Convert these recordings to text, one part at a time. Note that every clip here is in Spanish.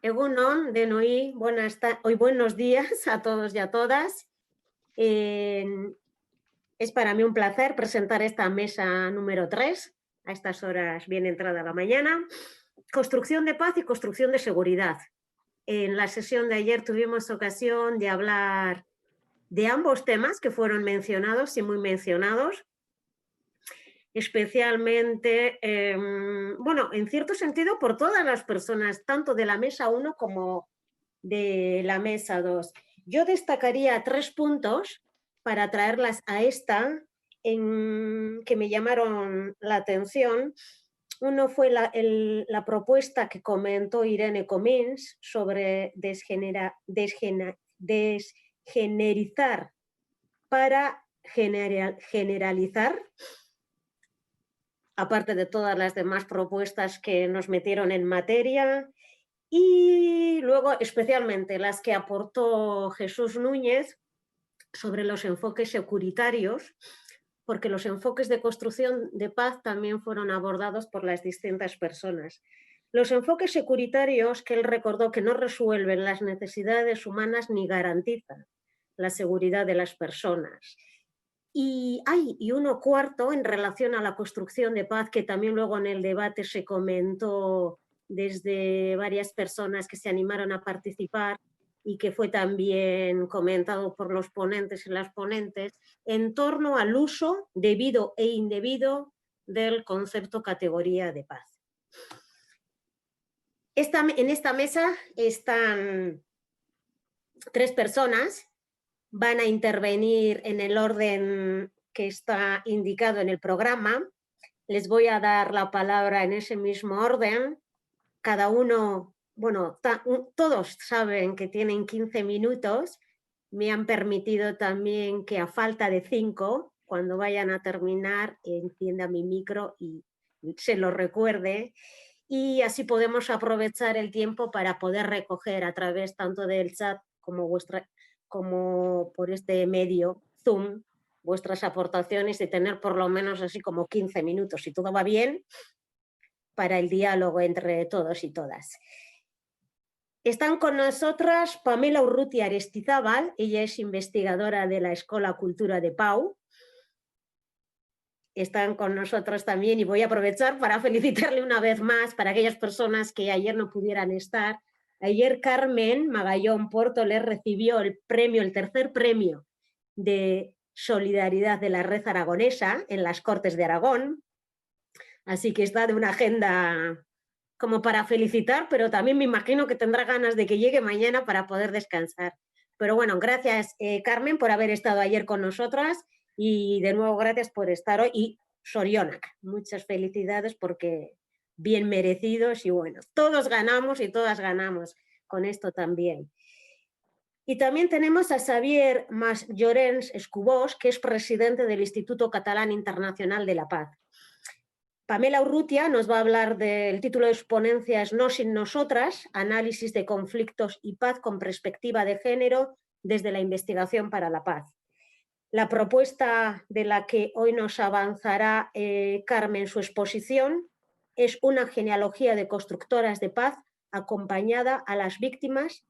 Egunon, denoi, hoy buenos días a todos y a todas. Es para mí un placer presentar esta mesa número 3, a estas horas bien entrada la mañana. Construcción de paz y construcción de seguridad. En la sesión de ayer tuvimos ocasión de hablar de ambos temas que fueron mencionados y muy mencionados, especialmente, bueno, en cierto sentido por todas las personas, tanto de la mesa 1 como de la mesa 2. Yo destacaría 3 puntos para traerlas a esta que me llamaron la atención. Uno fue la propuesta que comentó Irene Comins sobre desgenerizar para generalizar, aparte de todas las demás propuestas que nos metieron en materia. Y luego, especialmente, las que aportó Jesús Núñez sobre los enfoques securitarios, porque los enfoques de construcción de paz también fueron abordados por las distintas personas. Los enfoques securitarios que él recordó que no resuelven las necesidades humanas ni garantizan la seguridad de las personas. Y uno cuarto en relación a la construcción de paz, que también luego en el debate se comentó desde varias personas que se animaron a participar y que fue también comentado por los ponentes y las ponentes, en torno al uso debido e indebido del concepto categoría de paz. En esta mesa están 3 personas, van a intervenir en el orden que está indicado en el programa. Les voy a dar la palabra en ese mismo orden. Cada uno, bueno, todos saben que tienen 15 minutos. Me han permitido también que a falta de 5, cuando vayan a terminar, encienda mi micro y se lo recuerde. Y así podemos aprovechar el tiempo para poder recoger a través tanto del chat como por este medio, Zoom, vuestras aportaciones y tener por lo menos así como 15 minutos, si todo va bien, para el diálogo entre todos y todas. Están con nosotras Pamela Urrutia Aristizábal, ella es investigadora de la Escola Cultura de Pau. Están con nosotros también y voy a aprovechar para felicitarle una vez más para aquellas personas que ayer no pudieran estar. Ayer Carmen Magallón Porto les recibió el tercer premio de solidaridad de la Red Aragonesa en las Cortes de Aragón. Así que está de una agenda como para felicitar, pero también me imagino que tendrá ganas de que llegue mañana para poder descansar. Pero bueno, gracias Carmen por haber estado ayer con nosotras y de nuevo gracias por estar hoy. Y Sorionak, muchas felicidades porque bien merecidos y bueno, todos ganamos y todas ganamos con esto también. Y también tenemos a Xavier Mas Llorens Escubós, que es presidente del Instituto Catalán Internacional de la Paz. Pamela Urrutia nos va a hablar del título de su ponencia es No sin nosotras, análisis de conflictos y paz con perspectiva de género desde la investigación para la paz. La propuesta de la que hoy nos avanzará Carmen su exposición es una genealogía de constructoras de paz acompaña a las víctimas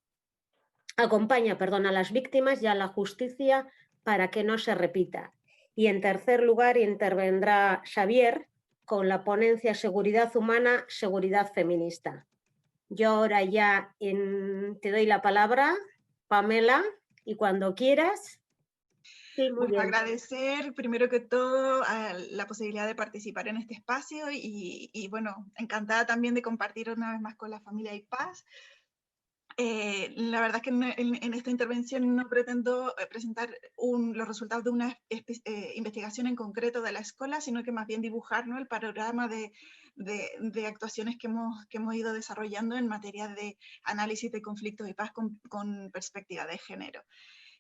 y a la justicia para que no se repita. Y en tercer lugar intervendrá Xavier con la ponencia Seguridad Humana, Seguridad Feminista. Yo ahora ya te doy la palabra, Pamela, y cuando quieras. Sí, muy bien. Agradecer primero que todo la posibilidad de participar en este espacio y bueno, encantada también de compartir una vez más con la familia y paz. La verdad es que en esta intervención no pretendo presentar los resultados de una investigación en concreto de la escuela, sino que más bien dibujar, ¿no?, el panorama de actuaciones que hemos ido desarrollando en materia de análisis de conflictos y paz con perspectiva de género.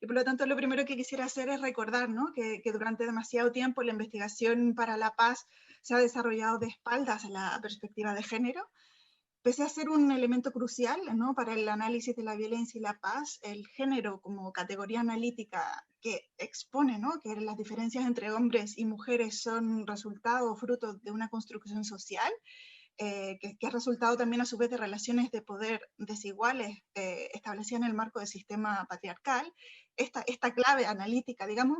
Y por lo tanto, lo primero que quisiera hacer es recordar, ¿no?, que durante demasiado tiempo la investigación para la paz se ha desarrollado de espaldas a la perspectiva de género. Pese a ser un elemento crucial, ¿no?, para el análisis de la violencia y la paz, el género como categoría analítica que expone, ¿no?, que las diferencias entre hombres y mujeres son resultado o fruto de una construcción social, que ha resultado también a su vez de relaciones de poder desiguales establecidas en el marco del sistema patriarcal, esta clave analítica, digamos,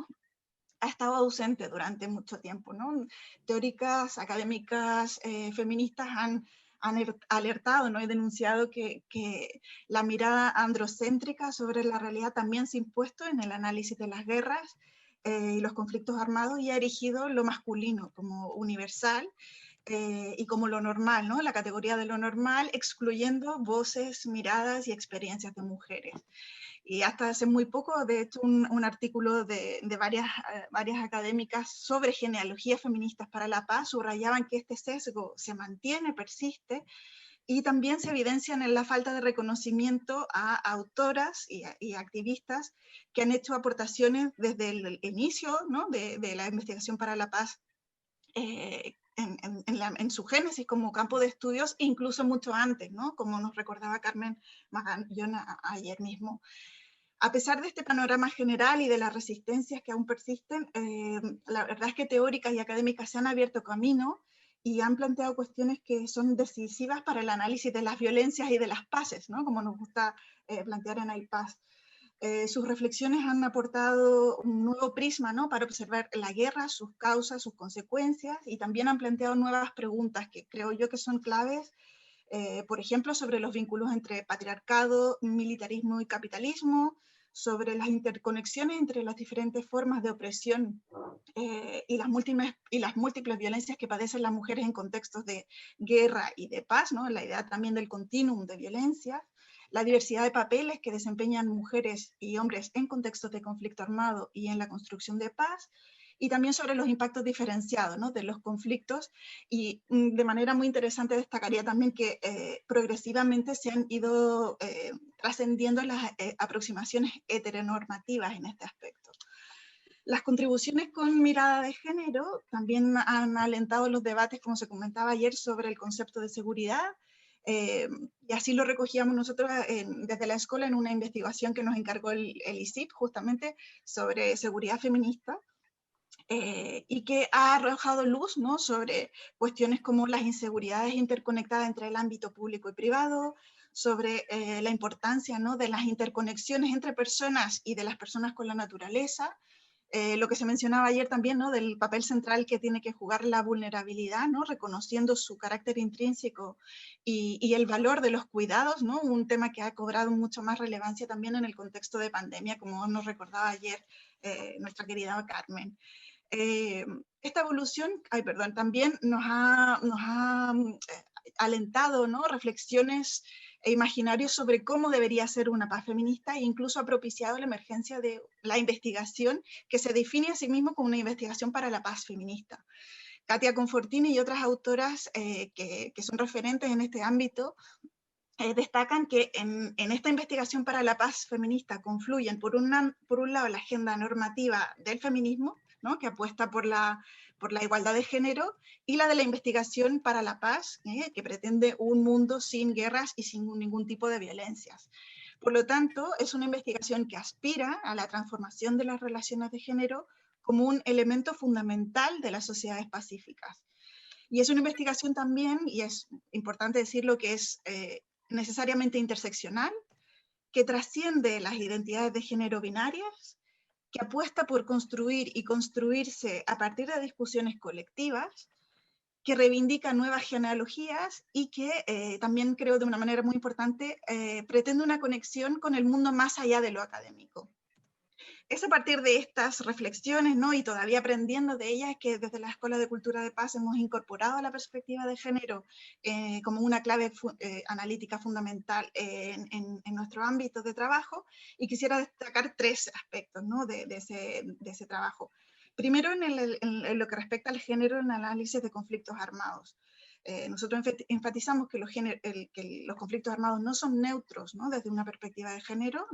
ha estado ausente durante mucho tiempo, ¿no? Teóricas, académicas, feministas han alertado, ¿no? Y denunciado que la mirada androcéntrica sobre la realidad también se ha impuesto en el análisis de las guerras y los conflictos armados, y ha erigido lo masculino como universal y como lo normal, ¿no? La categoría de lo normal, excluyendo voces, miradas y experiencias de mujeres. Y hasta hace muy poco, de hecho, un artículo de varias académicas sobre genealogías feministas para la paz subrayaban que este sesgo se mantiene, persiste, y también se evidencian en la falta de reconocimiento a autoras y activistas que han hecho aportaciones desde el inicio, ¿no? de la investigación para la paz en su génesis como campo de estudios, incluso mucho antes, ¿no? Como nos recordaba Carmen Magallón ayer mismo. A pesar de este panorama general y de las resistencias que aún persisten, la verdad es que teóricas y académicas se han abierto camino y han planteado cuestiones que son decisivas para el análisis de las violencias y de las paces, ¿no? Como nos gusta plantear en AIPAS. Sus reflexiones han aportado un nuevo prisma, ¿no? Para observar la guerra, sus causas, sus consecuencias, y también han planteado nuevas preguntas que creo yo que son claves, por ejemplo, sobre los vínculos entre patriarcado, militarismo y capitalismo, sobre las interconexiones entre las diferentes formas de opresión y las múltiples violencias que padecen las mujeres en contextos de guerra y de paz, ¿no? La idea también del continuum de violencia, la diversidad de papeles que desempeñan mujeres y hombres en contextos de conflicto armado y en la construcción de paz, y también sobre los impactos diferenciados, ¿no? De los conflictos, y de manera muy interesante destacaría también que progresivamente se han ido trascendiendo las aproximaciones heteronormativas en este aspecto. Las contribuciones con mirada de género también han alentado los debates, como se comentaba ayer, sobre el concepto de seguridad, y así lo recogíamos nosotros desde la escuela en una investigación que nos encargó el ISIP, justamente sobre seguridad feminista, y que ha arrojado luz, ¿no? Sobre cuestiones como las inseguridades interconectadas entre el ámbito público y privado, sobre la importancia, ¿no? De las interconexiones entre personas y de las personas con la naturaleza, lo que se mencionaba ayer también, ¿no? Del papel central que tiene que jugar la vulnerabilidad, ¿no? Reconociendo su carácter intrínseco y el valor de los cuidados, ¿no? Un tema que ha cobrado mucho más relevancia también en el contexto de pandemia, como nos recordaba ayer nuestra querida Carmen. Esta evolución, también nos ha alentado, ¿no? Reflexiones e imaginarios sobre cómo debería ser una paz feminista, e incluso ha propiciado la emergencia de la investigación que se define a sí mismo como una investigación para la paz feminista. Katia Confortini y otras autoras que son referentes en este ámbito destacan que en esta investigación para la paz feminista confluyen por un lado la agenda normativa del feminismo, ¿no? Que apuesta por la igualdad de género, y la de la investigación para la paz, que pretende un mundo sin guerras y sin ningún tipo de violencias. Por lo tanto, es una investigación que aspira a la transformación de las relaciones de género como un elemento fundamental de las sociedades pacíficas. Y es una investigación también, y es importante decirlo, que es necesariamente interseccional, que trasciende las identidades de género binarias, que apuesta por construir y construirse a partir de discusiones colectivas, que reivindica nuevas genealogías y que también creo de una manera muy importante pretende una conexión con el mundo más allá de lo académico. Es a partir de estas reflexiones, ¿no? Y todavía aprendiendo de ellas, que desde la Escuela de Cultura de Paz hemos incorporado la perspectiva de género como una clave analítica fundamental en nuestro ámbito de trabajo, y quisiera destacar tres aspectos, ¿no? de ese trabajo. Primero, en lo que respecta al género en el análisis de conflictos armados. Nosotros enfatizamos que los conflictos armados no son neutros, ¿no? Desde una perspectiva de género.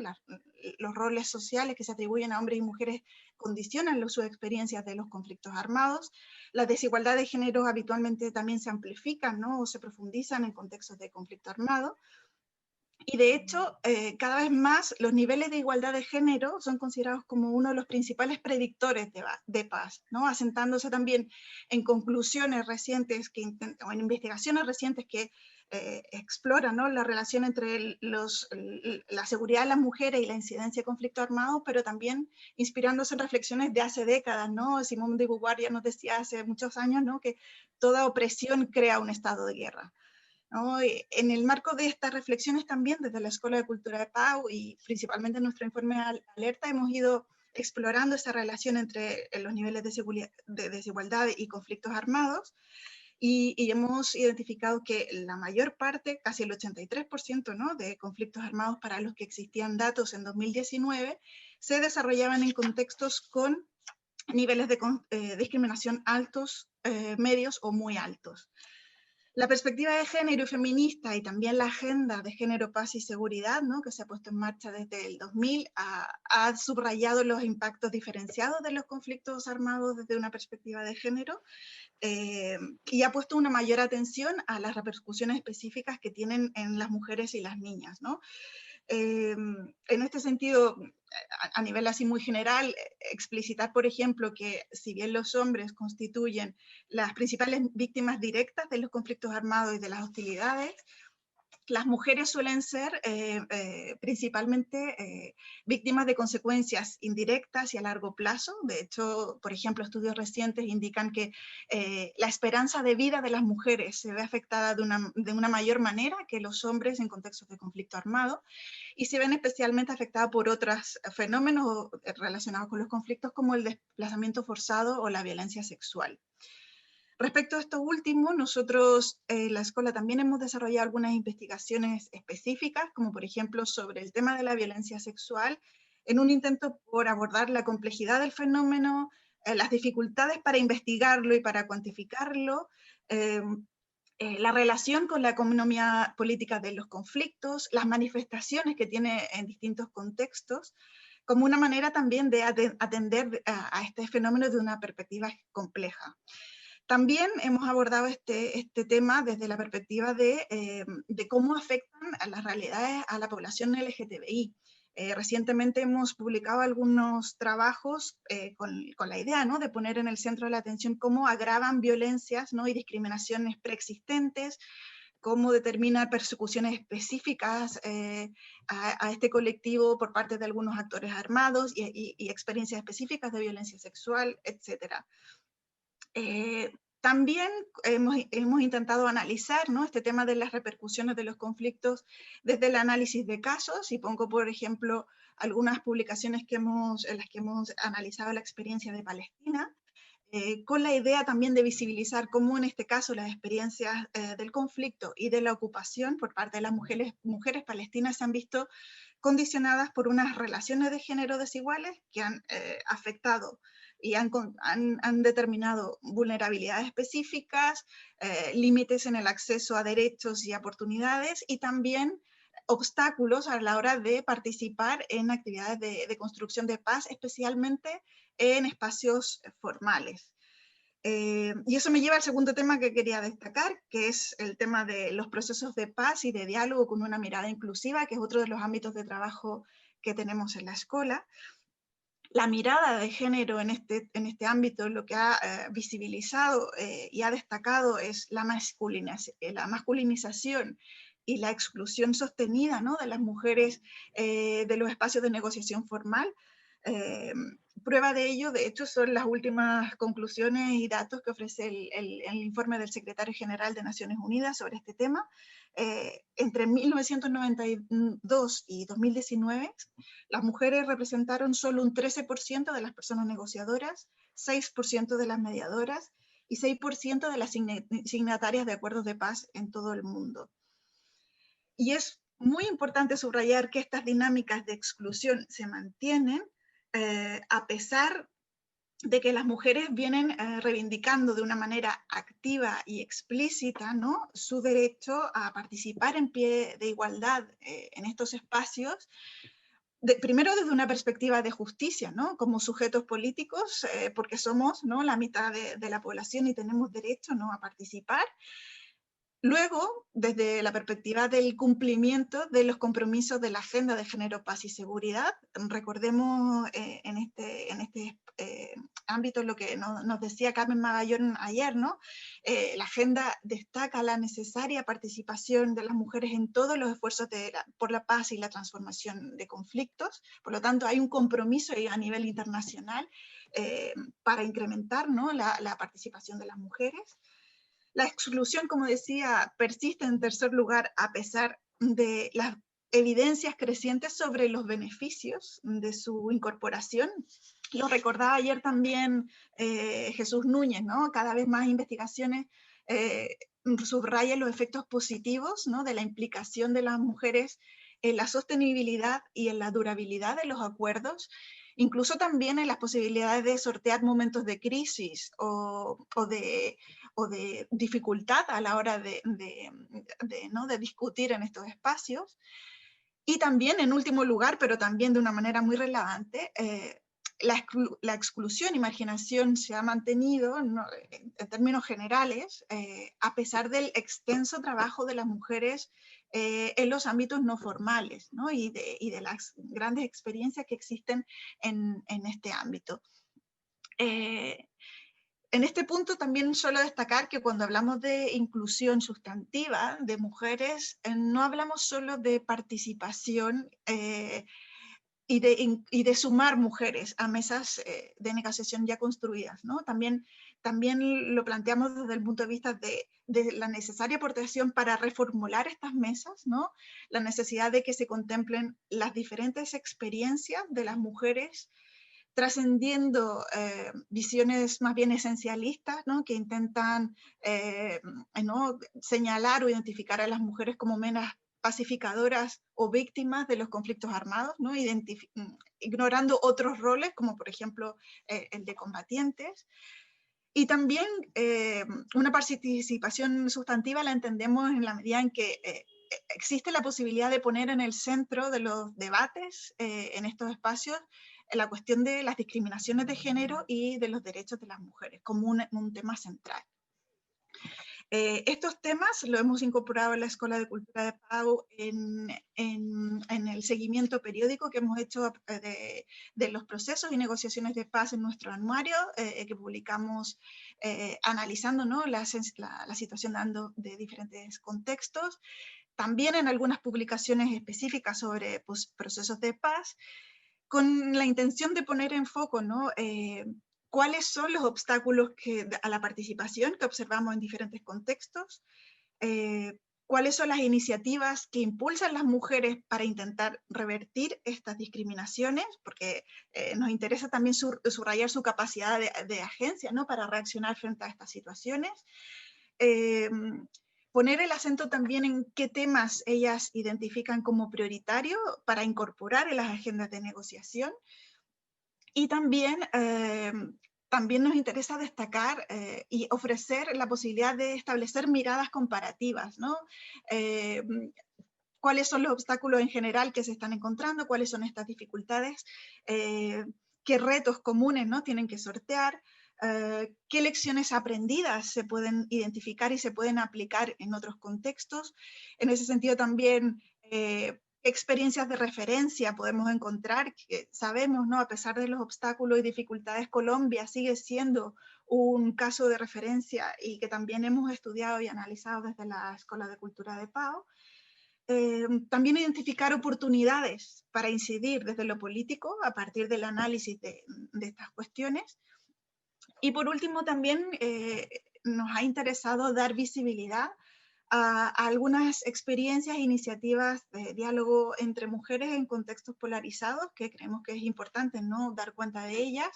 Los roles sociales que se atribuyen a hombres y mujeres condicionan sus experiencias de los conflictos armados. Las desigualdades de género habitualmente también se amplifican, ¿no? O se profundizan en contextos de conflicto armado. Y de hecho, cada vez más los niveles de igualdad de género son considerados como uno de los principales predictores de paz, ¿no? Asentándose también en conclusiones recientes o en investigaciones recientes que exploran, ¿no?, la relación entre la seguridad de las mujeres y la incidencia de conflictos armados, pero también inspirándose en reflexiones de hace décadas, ¿no? Simone de Beauvoir ya nos decía hace muchos años, ¿no?, que toda opresión crea un estado de guerra, ¿no? En el marco de estas reflexiones también, desde la Escuela de Cultura de Pau y principalmente en nuestro informe Alerta, hemos ido explorando esa relación entre los niveles de desigualdad y conflictos armados, y hemos identificado que la mayor parte, casi el 83%, ¿no?, de conflictos armados para los que existían datos en 2019, se desarrollaban en contextos con niveles de discriminación altos, medios o muy altos. La perspectiva de género y feminista y también la agenda de género, paz y seguridad, ¿no?, que se ha puesto en marcha desde el 2000, ha subrayado los impactos diferenciados de los conflictos armados desde una perspectiva de género, y ha puesto una mayor atención a las repercusiones específicas que tienen en las mujeres y las niñas, ¿no? En este sentido, a nivel así muy general, explicitar, por ejemplo, que si bien los hombres constituyen las principales víctimas directas de los conflictos armados y de las hostilidades, las mujeres suelen ser principalmente víctimas de consecuencias indirectas y a largo plazo. De hecho, por ejemplo, estudios recientes indican que la esperanza de vida de las mujeres se ve afectada de una mayor manera que los hombres en contextos de conflicto armado, y se ven especialmente afectadas por otros fenómenos relacionados con los conflictos, como el desplazamiento forzado o la violencia sexual. Respecto a esto último, nosotros en la escuela también hemos desarrollado algunas investigaciones específicas, como por ejemplo sobre el tema de la violencia sexual, en un intento por abordar la complejidad del fenómeno, las dificultades para investigarlo y para cuantificarlo, la relación con la economía política de los conflictos, las manifestaciones que tiene en distintos contextos, como una manera también de atender a este fenómeno de una perspectiva compleja. También hemos abordado este tema desde la perspectiva de cómo afectan a las realidades a la población LGTBI. Recientemente hemos publicado algunos trabajos con la idea, ¿no?, de poner en el centro de la atención cómo agravan violencias, ¿no?, y discriminaciones preexistentes, cómo determina persecuciones específicas a este colectivo por parte de algunos actores armados y experiencias específicas de violencia sexual, etc. También hemos intentado analizar, ¿no?, este tema de las repercusiones de los conflictos desde el análisis de casos, y pongo, por ejemplo, algunas publicaciones en las que hemos analizado la experiencia de Palestina, con la idea también de visibilizar cómo en este caso las experiencias del conflicto y de la ocupación por parte de las mujeres palestinas se han visto condicionadas por unas relaciones de género desiguales que han afectado y han determinado vulnerabilidades específicas, límites en el acceso a derechos y oportunidades, y también obstáculos a la hora de participar en actividades de construcción de paz, especialmente en espacios formales. Y eso me lleva al segundo tema que quería destacar, que es el tema de los procesos de paz y de diálogo con una mirada inclusiva, que es otro de los ámbitos de trabajo que tenemos en la escuela. La mirada de género en este ámbito lo que ha visibilizado y ha destacado es la masculinización y la exclusión sostenida, ¿no?, de las mujeres de los espacios de negociación formal. Prueba de ello, de hecho, son las últimas conclusiones y datos que ofrece el informe del Secretario General de Naciones Unidas sobre este tema. Entre 1992 y 2019, las mujeres representaron solo un 13% de las personas negociadoras, 6% de las mediadoras y 6% de las signatarias de acuerdos de paz en todo el mundo. Y es muy importante subrayar que estas dinámicas de exclusión se mantienen a pesar de que las mujeres vienen reivindicando de una manera activa y explícita, ¿no?, su derecho a participar en pie de igualdad en estos espacios, primero desde una perspectiva de justicia, ¿no?, como sujetos políticos, porque somos, ¿no?, la mitad de la población y tenemos derecho, ¿no?, a participar. Luego, desde la perspectiva del cumplimiento de los compromisos de la Agenda de Género, Paz y Seguridad, recordemos en este ámbito lo que nos decía Carmen Magallón ayer, ¿no? La Agenda destaca la necesaria participación de las mujeres en todos los esfuerzos por la paz y la transformación de conflictos. Por lo tanto, hay un compromiso a nivel internacional para incrementar, ¿no?, la participación de las mujeres. La exclusión, como decía, persiste en tercer lugar a pesar de las evidencias crecientes sobre los beneficios de su incorporación. Lo recordaba ayer también Jesús Núñez, ¿no? Cada vez más investigaciones subrayan los efectos positivos, ¿no?, de la implicación de las mujeres en la sostenibilidad y en la durabilidad de los acuerdos, incluso también en las posibilidades de sortear momentos de crisis o de dificultad a la hora ¿no?, de discutir en estos espacios. Y también, en último lugar, pero también de una manera muy relevante, la exclusión y marginación se ha mantenido, ¿no?, en términos generales, a pesar del extenso trabajo de las mujeres en los ámbitos no formales, ¿no?, y de las grandes experiencias que existen en este ámbito. En este punto también suelo destacar que cuando hablamos de inclusión sustantiva de mujeres, no hablamos solo de participación y de sumar mujeres a mesas de negociación ya construidas, ¿no? También lo planteamos desde el punto de vista de la necesaria aportación para reformular estas mesas, ¿no? La necesidad de que se contemplen las diferentes experiencias de las mujeres, trascendiendo visiones más bien esencialistas, ¿no?, que intentan ¿no?, señalar o identificar a las mujeres como meras pacificadoras o víctimas de los conflictos armados, ¿no?, ignorando otros roles, como por ejemplo el de combatientes. Y también una participación sustantiva la entendemos en la medida en que existe la posibilidad de poner en el centro de los debates en estos espacios la cuestión de las discriminaciones de género y de los derechos de las mujeres como un tema central. Estos temas lo hemos incorporado en la Escuela de Cultura de Pau en el seguimiento periódico que hemos hecho de los procesos y negociaciones de paz en nuestro anuario, que publicamos analizando, ¿no?, la situación de diferentes contextos. También en algunas publicaciones específicas sobre procesos de paz, con la intención de poner en foco, ¿no?, cuáles son los obstáculos a la participación que observamos en diferentes contextos, cuáles son las iniciativas que impulsan las mujeres para intentar revertir estas discriminaciones, porque nos interesa también subrayar su capacidad de agencia, ¿no?, para reaccionar frente a estas situaciones. Poner el acento también en qué temas ellas identifican como prioritario para incorporar en las agendas de negociación. Y también nos interesa destacar y ofrecer la posibilidad de establecer miradas comparativas, ¿no? ¿Cuáles son los obstáculos en general que se están encontrando? ¿Cuáles son estas dificultades? ¿Qué retos comunes, ¿no?, tienen que sortear? ¿Qué lecciones aprendidas se pueden identificar y se pueden aplicar en otros contextos? En ese sentido también, experiencias de referencia podemos encontrar, que sabemos, ¿no?, a pesar de los obstáculos y dificultades, Colombia sigue siendo un caso de referencia y que también hemos estudiado y analizado desde la Escuela de Cultura de Pau. También identificar oportunidades para incidir desde lo político a partir del análisis de estas cuestiones. Y por último también nos ha interesado dar visibilidad a algunas experiencias e iniciativas de diálogo entre mujeres en contextos polarizados, que creemos que es importante, ¿no?, dar cuenta de ellas.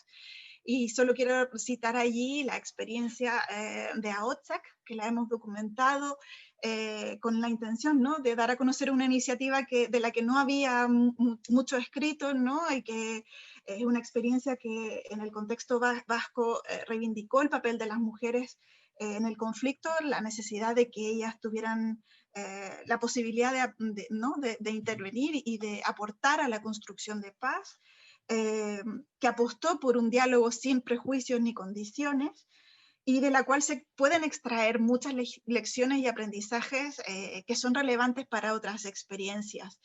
Y solo quiero citar allí la experiencia de AOTSAC, que la hemos documentado con la intención, ¿no?, de dar a conocer una iniciativa de la que no había mucho escrito, ¿no?, y que es una experiencia que en el contexto vasco reivindicó el papel de las mujeres en el conflicto, la necesidad de que ellas tuvieran la posibilidad de intervenir y de aportar a la construcción de paz, que apostó por un diálogo sin prejuicios ni condiciones, y de la cual se pueden extraer muchas lecciones y aprendizajes que son relevantes para otras experiencias.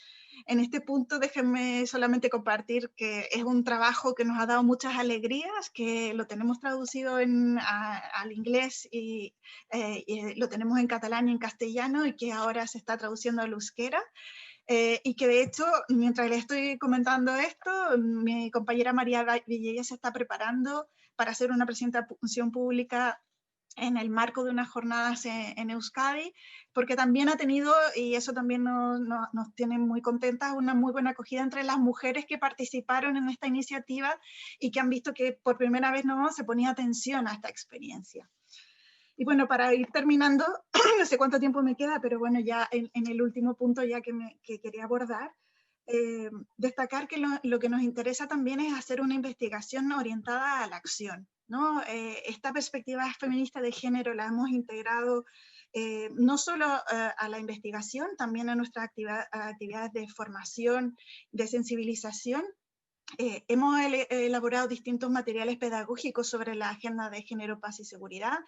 En este punto, déjenme solamente compartir que es un trabajo que nos ha dado muchas alegrías, que lo tenemos traducido al inglés y lo tenemos en catalán y en castellano, y que ahora se está traduciendo al euskera. Y que de hecho, mientras le estoy comentando esto, mi compañera María Villegas se está preparando para hacer una presentación pública en el marco de unas jornadas en Euskadi, porque también ha tenido, y eso también nos tiene muy contentas, una muy buena acogida entre las mujeres que participaron en esta iniciativa y que han visto que por primera vez no se ponía atención a esta experiencia. Y bueno, para ir terminando, no sé cuánto tiempo me queda, pero bueno, ya en el último punto ya que quería abordar, destacar que lo que nos interesa también es hacer una investigación orientada a la acción, ¿no? Esta perspectiva feminista de género la hemos integrado no solo a la investigación, también a nuestras actividades de formación, de sensibilización. Hemos elaborado distintos materiales pedagógicos sobre la agenda de género, paz y seguridad.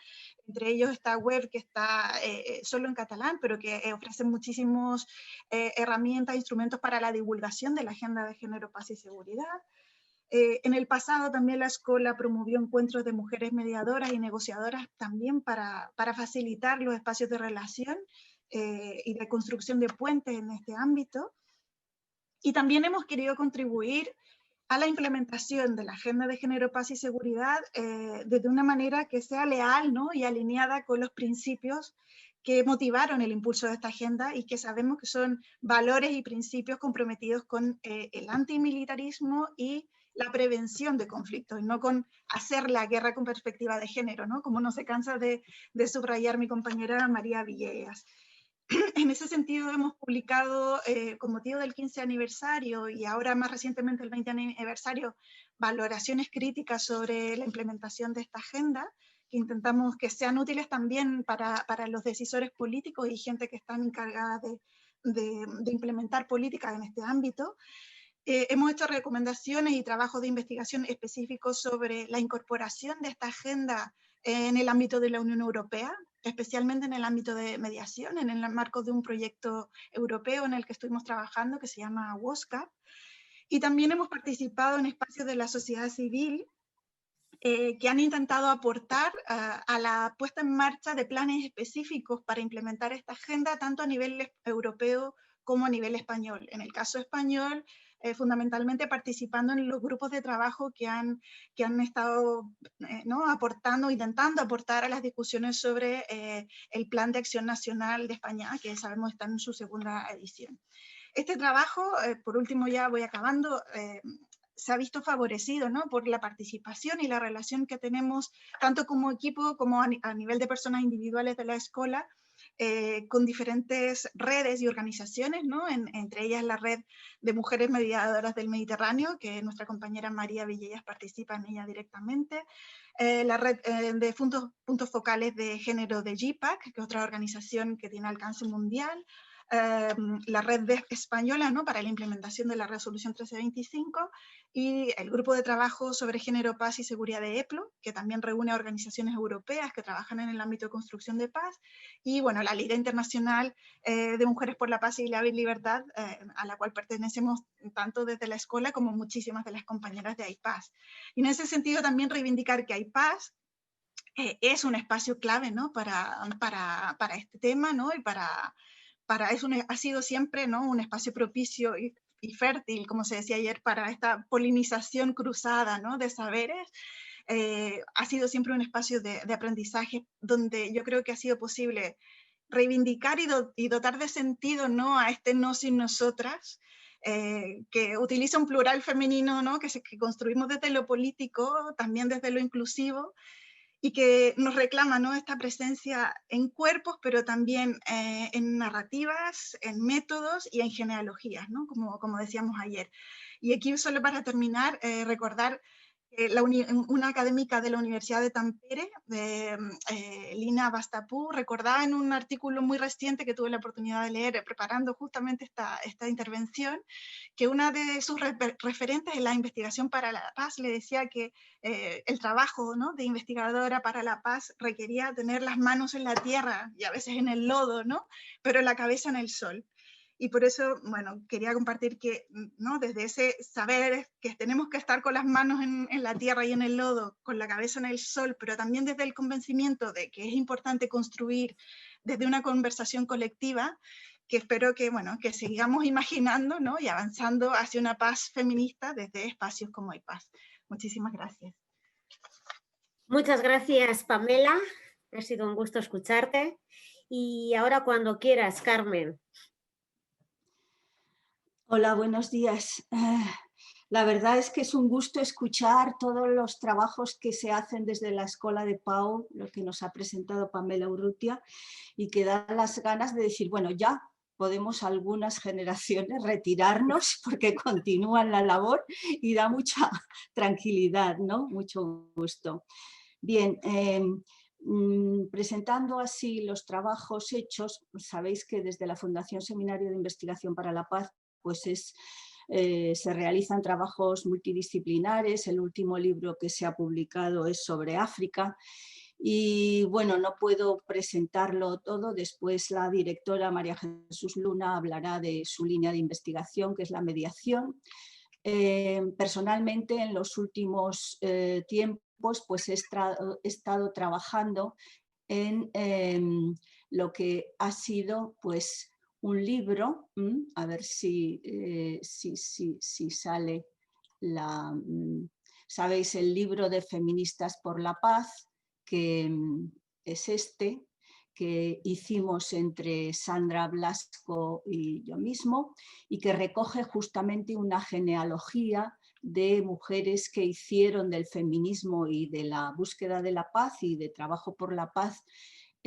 Entre ellos esta web que está solo en catalán, pero que ofrece muchísimas herramientas, instrumentos para la divulgación de la agenda de género, paz y seguridad. En el pasado también la escuela promovió encuentros de mujeres mediadoras y negociadoras también para facilitar los espacios de relación y de construcción de puentes en este ámbito. Y también hemos querido contribuir a la implementación de la Agenda de Género, Paz y Seguridad de una manera que sea leal, ¿no? Y alineada con los principios que motivaron el impulso de esta agenda y que sabemos que son valores y principios comprometidos con el antimilitarismo y la prevención de conflictos, y no con hacer la guerra con perspectiva de género, ¿no? Como no se cansa de subrayar mi compañera María Villegas. En ese sentido hemos publicado, con motivo del 15 aniversario y ahora más recientemente el 20 aniversario, valoraciones críticas sobre la implementación de esta agenda, que intentamos que sean útiles también para los decisores políticos y gente que están encargada de implementar políticas en este ámbito. Hemos hecho recomendaciones y trabajos de investigación específicos sobre la incorporación de esta agenda en el ámbito de la Unión Europea, especialmente en el ámbito de mediación, en el marco de un proyecto europeo en el que estuvimos trabajando que se llama WOSCAP. Y también hemos participado en espacios de la sociedad civil que han intentado aportar a la puesta en marcha de planes específicos para implementar esta agenda, tanto a nivel europeo como a nivel español. En el caso español, fundamentalmente participando en los grupos de trabajo que han estado ¿no? aportando, intentando aportar a las discusiones sobre el Plan de Acción Nacional de España, que sabemos está en su segunda edición. Este trabajo, por último ya voy acabando, se ha visto favorecido, ¿no? Por la participación y la relación que tenemos tanto como equipo como a nivel de personas individuales de la escuela, con diferentes redes y organizaciones, ¿no? Entre ellas la red de mujeres mediadoras del Mediterráneo, que nuestra compañera María Villegas participa en ella directamente, la red de puntos focales de género de GPAC, que es otra organización que tiene alcance mundial, la red española, ¿no? Para la implementación de la resolución 1325 y el grupo de trabajo sobre género, paz y seguridad de EPLO, que también reúne a organizaciones europeas que trabajan en el ámbito de construcción de paz, y bueno, la Liga Internacional de Mujeres por la Paz y la Libertad, a la cual pertenecemos tanto desde la escuela como muchísimas de las compañeras de AIPAS. Y en ese sentido también reivindicar que AIPAS es un espacio clave, ¿no? para este tema, ¿no? Y ha sido siempre, ¿no? Un espacio propicio y fértil, como se decía ayer, para esta polinización cruzada, ¿no? De saberes. Ha sido siempre un espacio de aprendizaje donde yo creo que ha sido posible reivindicar y dotar de sentido, ¿no? A este no sin nosotras, que utiliza un plural femenino, ¿no? que construimos desde lo político, también desde lo inclusivo, y que nos reclama, ¿no? Esta presencia en cuerpos, pero también en narrativas, en métodos y en genealogías, ¿no? Como decíamos ayer. Y aquí, solo para terminar, recordar Una académica de la Universidad de Tampere, Lina Bastapú, recordaba en un artículo muy reciente que tuve la oportunidad de leer preparando justamente esta intervención, que una de sus referentes en la investigación para la paz le decía que el trabajo, ¿no?, de investigadora para la paz requería tener las manos en la tierra y a veces en el lodo, ¿no?, pero la cabeza en el sol. Y por eso, bueno, quería compartir que, ¿no?, desde ese saber que tenemos que estar con las manos en la tierra y en el lodo, con la cabeza en el sol, pero también desde el convencimiento de que es importante construir desde una conversación colectiva, que espero que, bueno, que sigamos imaginando, ¿no?, y avanzando hacia una paz feminista desde espacios como Hay Paz. Muchísimas gracias. Muchas gracias, Pamela. Ha sido un gusto escucharte. Y ahora cuando quieras, Carmen. Hola, buenos días. La verdad es que es un gusto escuchar todos los trabajos que se hacen desde la Escuela de Pau, lo que nos ha presentado Pamela Urrutia, y que da las ganas de decir, bueno, ya podemos algunas generaciones retirarnos porque continúan la labor y da mucha tranquilidad, ¿no? Mucho gusto. Bien, presentando así los trabajos hechos, sabéis que desde la Fundación Seminario de Investigación para la Paz pues se realizan trabajos multidisciplinares. El último libro que se ha publicado es sobre África. Y bueno, no puedo presentarlo todo, después la directora María Jesús Luna hablará de su línea de investigación, que es la mediación. Personalmente, en los últimos tiempos, pues he estado trabajando en lo que ha sido pues un libro, a ver si sale la... Sabéis, el libro de Feministas por la Paz, que es este, que hicimos entre Sandra Blasco y yo mismo, y que recoge justamente una genealogía de mujeres que hicieron del feminismo y de la búsqueda de la paz y de trabajo por la paz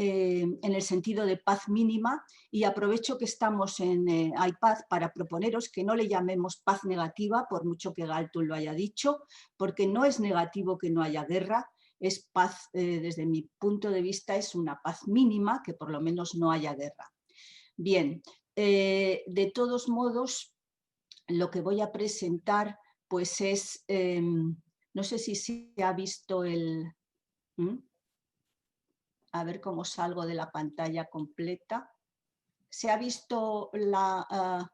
en el sentido de paz mínima, y aprovecho que estamos en iPad para proponeros que no le llamemos paz negativa, por mucho que Galtung lo haya dicho, porque no es negativo que no haya guerra, es paz, desde mi punto de vista, es una paz mínima, que por lo menos no haya guerra. Bien, de todos modos, lo que voy a presentar pues es, no sé si se ha visto el... A ver cómo salgo de la pantalla completa. ¿Se ha visto la...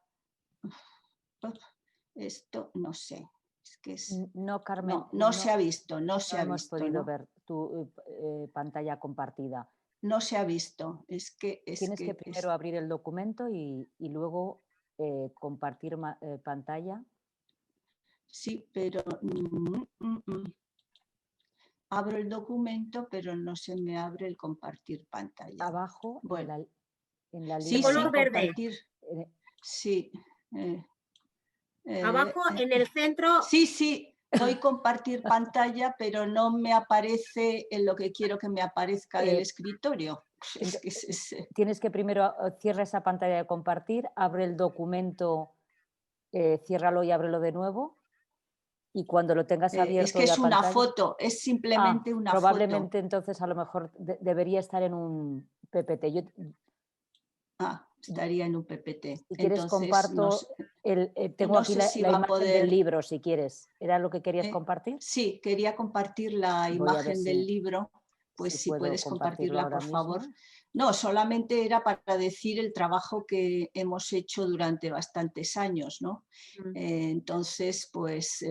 esto no sé. Es que es... No, Carmen. No se ha visto, no se ha hemos visto. podido ¿no? ver tu pantalla compartida. No se ha visto. Tienes que primero abrir el documento y luego compartir pantalla. Sí, pero... Abro el documento, pero no se me abre el compartir pantalla. Abajo, bueno. en la Sí, línea sí, de compartir. Sí. Abajo, en el centro. Sí, doy compartir pantalla, pero no me aparece en lo que quiero que me aparezca del escritorio. Tienes que primero cierra esa pantalla de compartir, abre el documento, ciérralo y ábrelo de nuevo. Y cuando lo tengas abierto es que es una pantalla, foto, es simplemente una probablemente foto. Entonces a lo mejor debería estar en un PPT. Estaría en un PPT. Si quieres entonces, comparto, tengo aquí la imagen del libro, si quieres. ¿Era lo que querías compartir? Sí, quería compartir la imagen del libro. Pues si puedes compartirla, por favor. No, solamente era para decir el trabajo que hemos hecho durante bastantes años, ¿no? Entonces, pues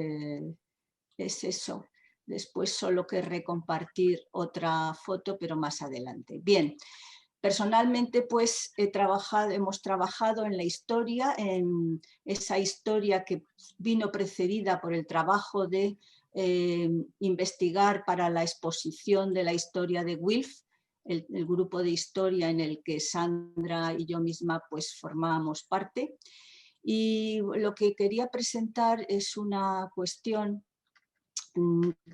es eso. Después solo querré compartir otra foto, pero más adelante. Bien, personalmente pues hemos trabajado en la historia, en esa historia que vino precedida por el trabajo de investigar para la exposición de la historia de Wilf, el grupo de historia en el que Sandra y yo misma pues formábamos parte. Y lo que quería presentar es una cuestión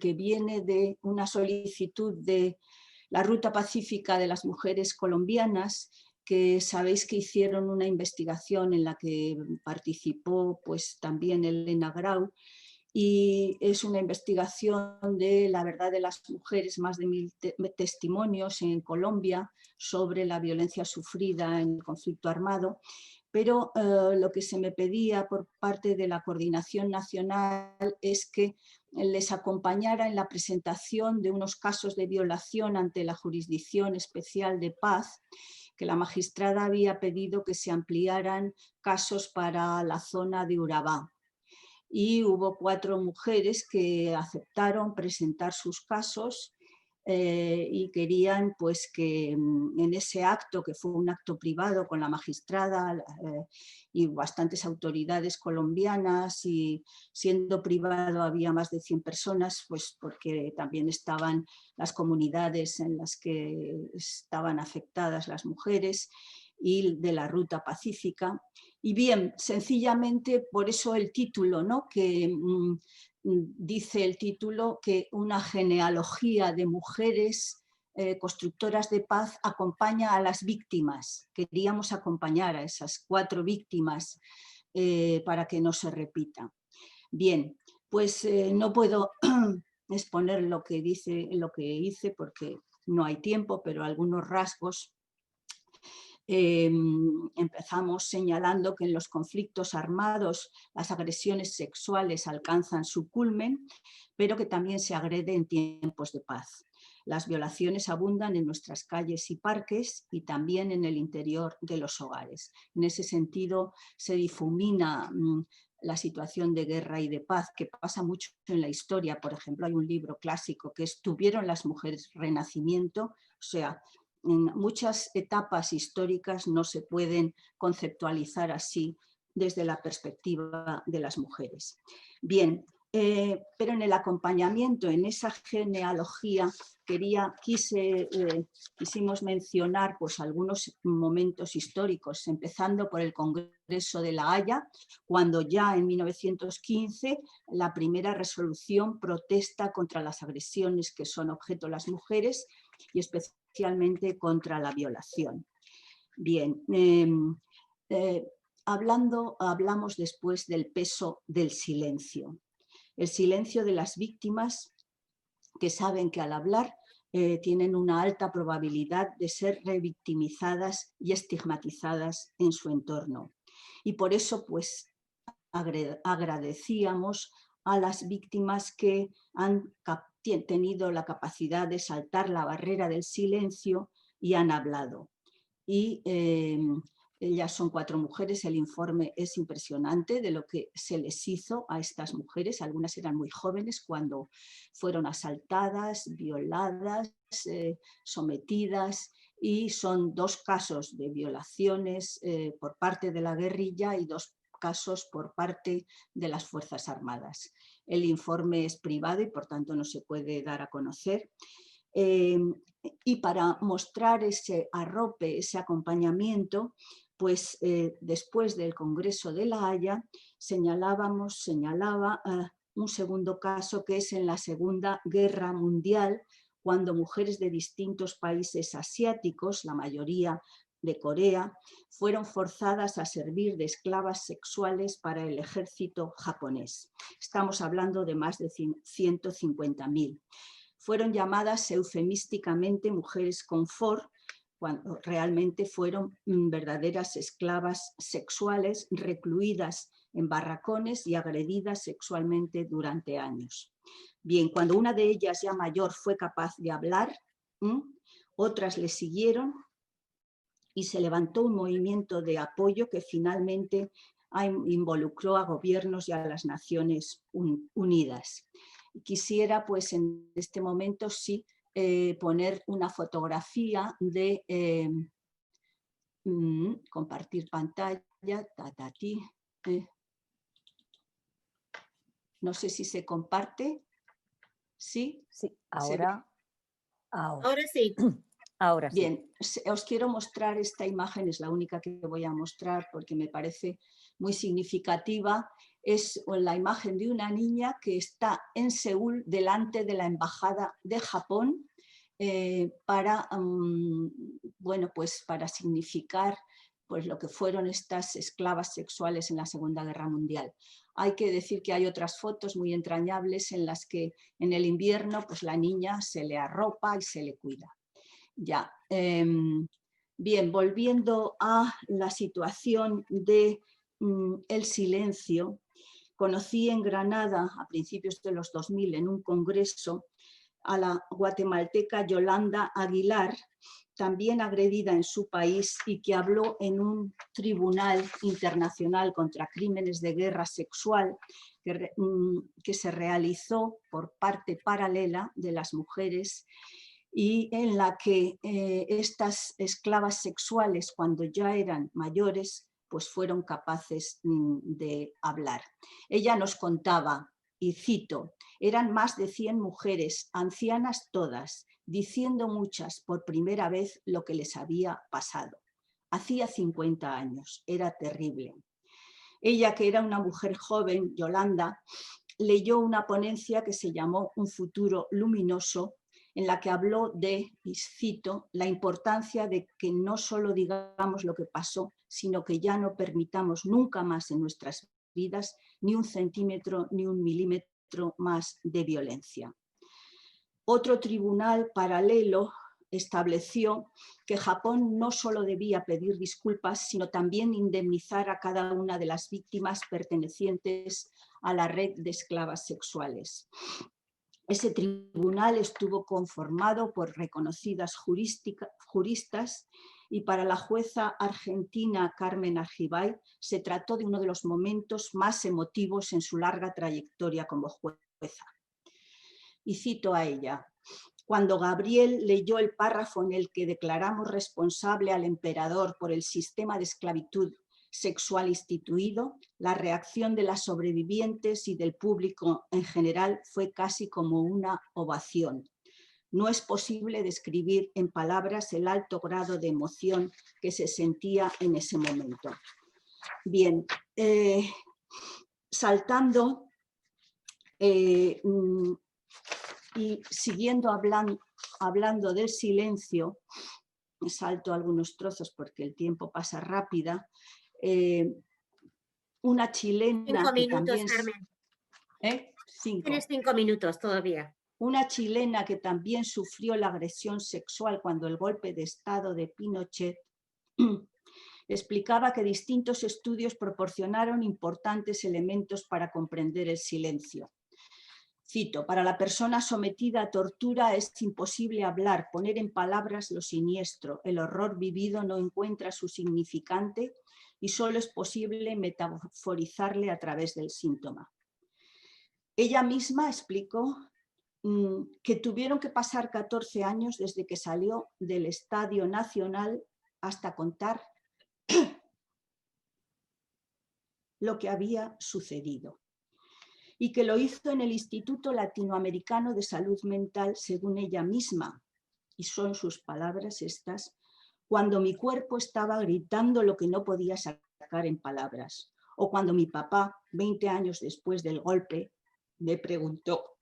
que viene de una solicitud de la Ruta Pacífica de las Mujeres Colombianas, que sabéis que hicieron una investigación en la que participó pues también Elena Grau, y es una investigación de la verdad de las mujeres, más de 1000 testimonios en Colombia sobre la violencia sufrida en el conflicto armado, pero lo que se me pedía por parte de la Coordinación Nacional es que les acompañara en la presentación de unos casos de violación ante la Jurisdicción Especial de Paz, que la magistrada había pedido que se ampliaran casos para la zona de Urabá. Y hubo 4 mujeres que aceptaron presentar sus casos y querían pues que en ese acto, que fue un acto privado con la magistrada y bastantes autoridades colombianas, y siendo privado había más de 100 personas, pues porque también estaban las comunidades en las que estaban afectadas las mujeres y de la ruta pacífica. Y bien, sencillamente por eso el título, ¿no? Que dice el título que una genealogía de mujeres constructoras de paz acompaña a las víctimas. Queríamos acompañar a esas 4 víctimas para que no se repita. Bien, pues no puedo exponer lo que hice porque no hay tiempo, pero algunos rasgos. Empezamos señalando que en los conflictos armados las agresiones sexuales alcanzan su culmen, pero que también se agrede en tiempos de paz. Las violaciones abundan en nuestras calles y parques y también en el interior de los hogares. En ese sentido se difumina la situación de guerra y de paz, que pasa mucho en la historia. Por ejemplo, hay un libro clásico que es ¿Tuvieron las mujeres renacimiento? O sea, en muchas etapas históricas no se pueden conceptualizar así desde la perspectiva de las mujeres. Bien, pero en el acompañamiento, en esa genealogía, quisimos mencionar pues, algunos momentos históricos, empezando por el Congreso de La Haya, cuando ya en 1915 la primera resolución protesta contra las agresiones que son objeto de las mujeres y especialmente contra la violación. Bien, hablamos después del peso del silencio. El silencio de las víctimas que saben que al hablar tienen una alta probabilidad de ser revictimizadas y estigmatizadas en su entorno. Y por eso pues agradecíamos a las víctimas que han tenido la capacidad de saltar la barrera del silencio y han hablado. Y ellas son 4 mujeres, el informe es impresionante de lo que se les hizo a estas mujeres. Algunas eran muy jóvenes cuando fueron asaltadas, violadas, sometidas, y son 2 casos de violaciones por parte de la guerrilla y 2 casos por parte de las Fuerzas Armadas. El informe es privado y por tanto no se puede dar a conocer. Y para mostrar ese arrope, ese acompañamiento, pues después del Congreso de La Haya señalaba un segundo caso, que es en la Segunda Guerra Mundial, cuando mujeres de distintos países asiáticos, la mayoría de Corea, fueron forzadas a servir de esclavas sexuales para el ejército japonés. Estamos hablando de más de 150.000. Fueron llamadas eufemísticamente mujeres confort, cuando realmente fueron verdaderas esclavas sexuales recluidas en barracones y agredidas sexualmente durante años. Bien, cuando una de ellas ya mayor fue capaz de hablar, otras le siguieron y se levantó un movimiento de apoyo que finalmente involucró a gobiernos y a las Naciones Unidas. Quisiera pues en este momento sí poner una fotografía de compartir pantalla, no sé si se comparte. ¿Sí? Sí, ahora sí. Ahora sí. Bien, os quiero mostrar esta imagen, es la única que voy a mostrar porque me parece muy significativa. Es la imagen de una niña que está en Seúl delante de la Embajada de Japón para significar pues, lo que fueron estas esclavas sexuales en la Segunda Guerra Mundial. Hay que decir que hay otras fotos muy entrañables en las que en el invierno pues la niña se le arropa y se le cuida. Ya. Bien, volviendo a la situación de el silencio, conocí en Granada a principios de los 2000 en un congreso a la guatemalteca Yolanda Aguilar, también agredida en su país y que habló en un tribunal internacional contra crímenes de guerra sexual que se realizó por parte paralela de las mujeres y en la que estas esclavas sexuales, cuando ya eran mayores, pues fueron capaces de hablar. Ella nos contaba, y cito, eran más de 100 mujeres, ancianas todas, diciendo muchas por primera vez lo que les había pasado. Hacía 50 años, era terrible. Ella, que era una mujer joven, Yolanda, leyó una ponencia que se llamó Un futuro luminoso, en la que habló de, y cito, la importancia de que no solo digamos lo que pasó, sino que ya no permitamos nunca más en nuestras vidas ni un centímetro ni un milímetro más de violencia. Otro tribunal paralelo estableció que Japón no solo debía pedir disculpas, sino también indemnizar a cada una de las víctimas pertenecientes a la red de esclavas sexuales. Ese tribunal estuvo conformado por reconocidas juristas y para la jueza argentina Carmen Argibay se trató de uno de los momentos más emotivos en su larga trayectoria como jueza. Y cito a ella: cuando Gabriel leyó el párrafo en el que declaramos responsable al emperador por el sistema de esclavitud sexual instituido, la reacción de las sobrevivientes y del público en general fue casi como una ovación. No es posible describir en palabras el alto grado de emoción que se sentía en ese momento. Bien, saltando y siguiendo hablando del silencio, salto algunos trozos porque el tiempo pasa rápida. Una chilena 5 que minutos, también... Carmen. 5. Tienes 5 minutos todavía. Una chilena que también sufrió la agresión sexual cuando el golpe de Estado de Pinochet explicaba que distintos estudios proporcionaron importantes elementos para comprender el silencio. Cito, para la persona sometida a tortura es imposible hablar, poner en palabras lo siniestro, el horror vivido no encuentra su significante y solo es posible metaforizarle a través del síntoma. Ella misma explicó que tuvieron que pasar 14 años desde que salió del Estadio Nacional hasta contar lo que había sucedido y que lo hizo en el Instituto Latinoamericano de Salud Mental, según ella misma, y son sus palabras estas, cuando mi cuerpo estaba gritando lo que no podía sacar en palabras, o cuando mi papá, 20 años después del golpe, me preguntó: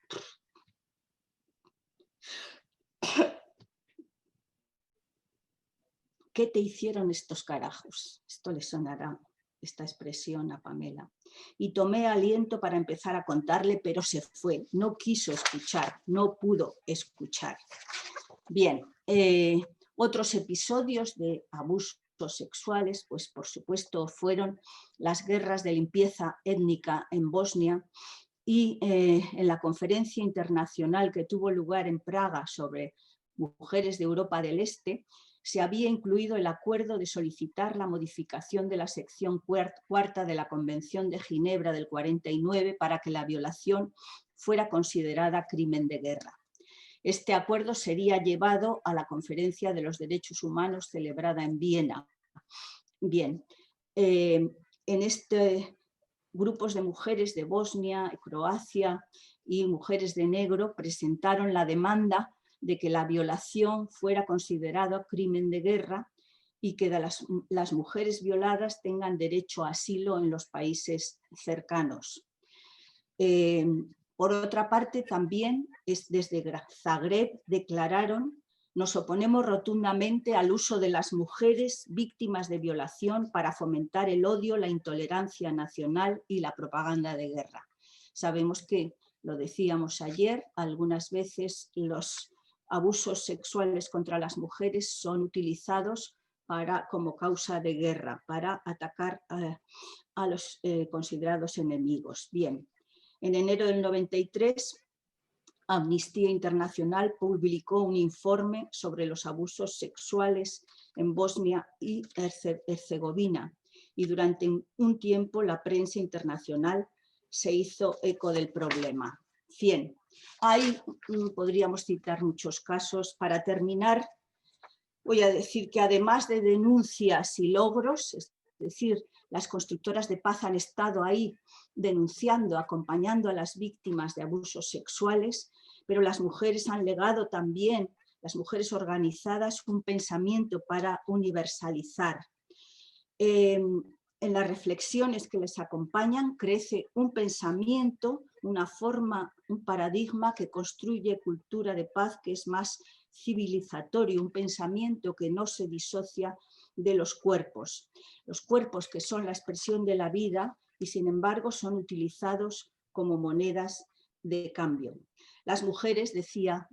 ¿qué te hicieron estos carajos? Esto le sonará, esta expresión, a Pamela. Y tomé aliento para empezar a contarle, pero se fue, no quiso escuchar, no pudo escuchar. Bien, otros episodios de abusos sexuales, pues por supuesto fueron las guerras de limpieza étnica en Bosnia y en la conferencia internacional que tuvo lugar en Praga sobre mujeres de Europa del Este, se había incluido el acuerdo de solicitar la modificación de la sección cuarta de la Convención de Ginebra del 49 para que la violación fuera considerada crimen de guerra. Este acuerdo sería llevado a la Conferencia de los Derechos Humanos celebrada en Viena. Bien, en grupos de mujeres de Bosnia, Croacia y mujeres de negro presentaron la demanda de que la violación fuera considerada crimen de guerra y que las mujeres violadas tengan derecho a asilo en los países cercanos. Por otra parte, también desde Zagreb declararon Nos oponemos rotundamente al uso de las mujeres víctimas de violación para fomentar el odio, la intolerancia nacional y la propaganda de guerra. Sabemos que, lo decíamos ayer, algunas veces los abusos sexuales contra las mujeres son utilizados como causa de guerra, para atacar a los considerados enemigos. Bien, en enero del 93, Amnistía Internacional publicó un informe sobre los abusos sexuales en Bosnia y Herzegovina, y durante un tiempo la prensa internacional se hizo eco del problema. Bien, ahí podríamos citar muchos casos. Para terminar, voy a decir que además de denuncias y logros, es decir, las constructoras de paz han estado ahí denunciando, acompañando a las víctimas de abusos sexuales, pero las mujeres han legado también, las mujeres organizadas, un pensamiento para universalizar. En las reflexiones que les acompañan crece un pensamiento, una forma, un paradigma que construye cultura de paz, que es más civilizatorio, un pensamiento que no se disocia de los cuerpos que son la expresión de la vida y sin embargo son utilizados como monedas de cambio. Las mujeres, decía,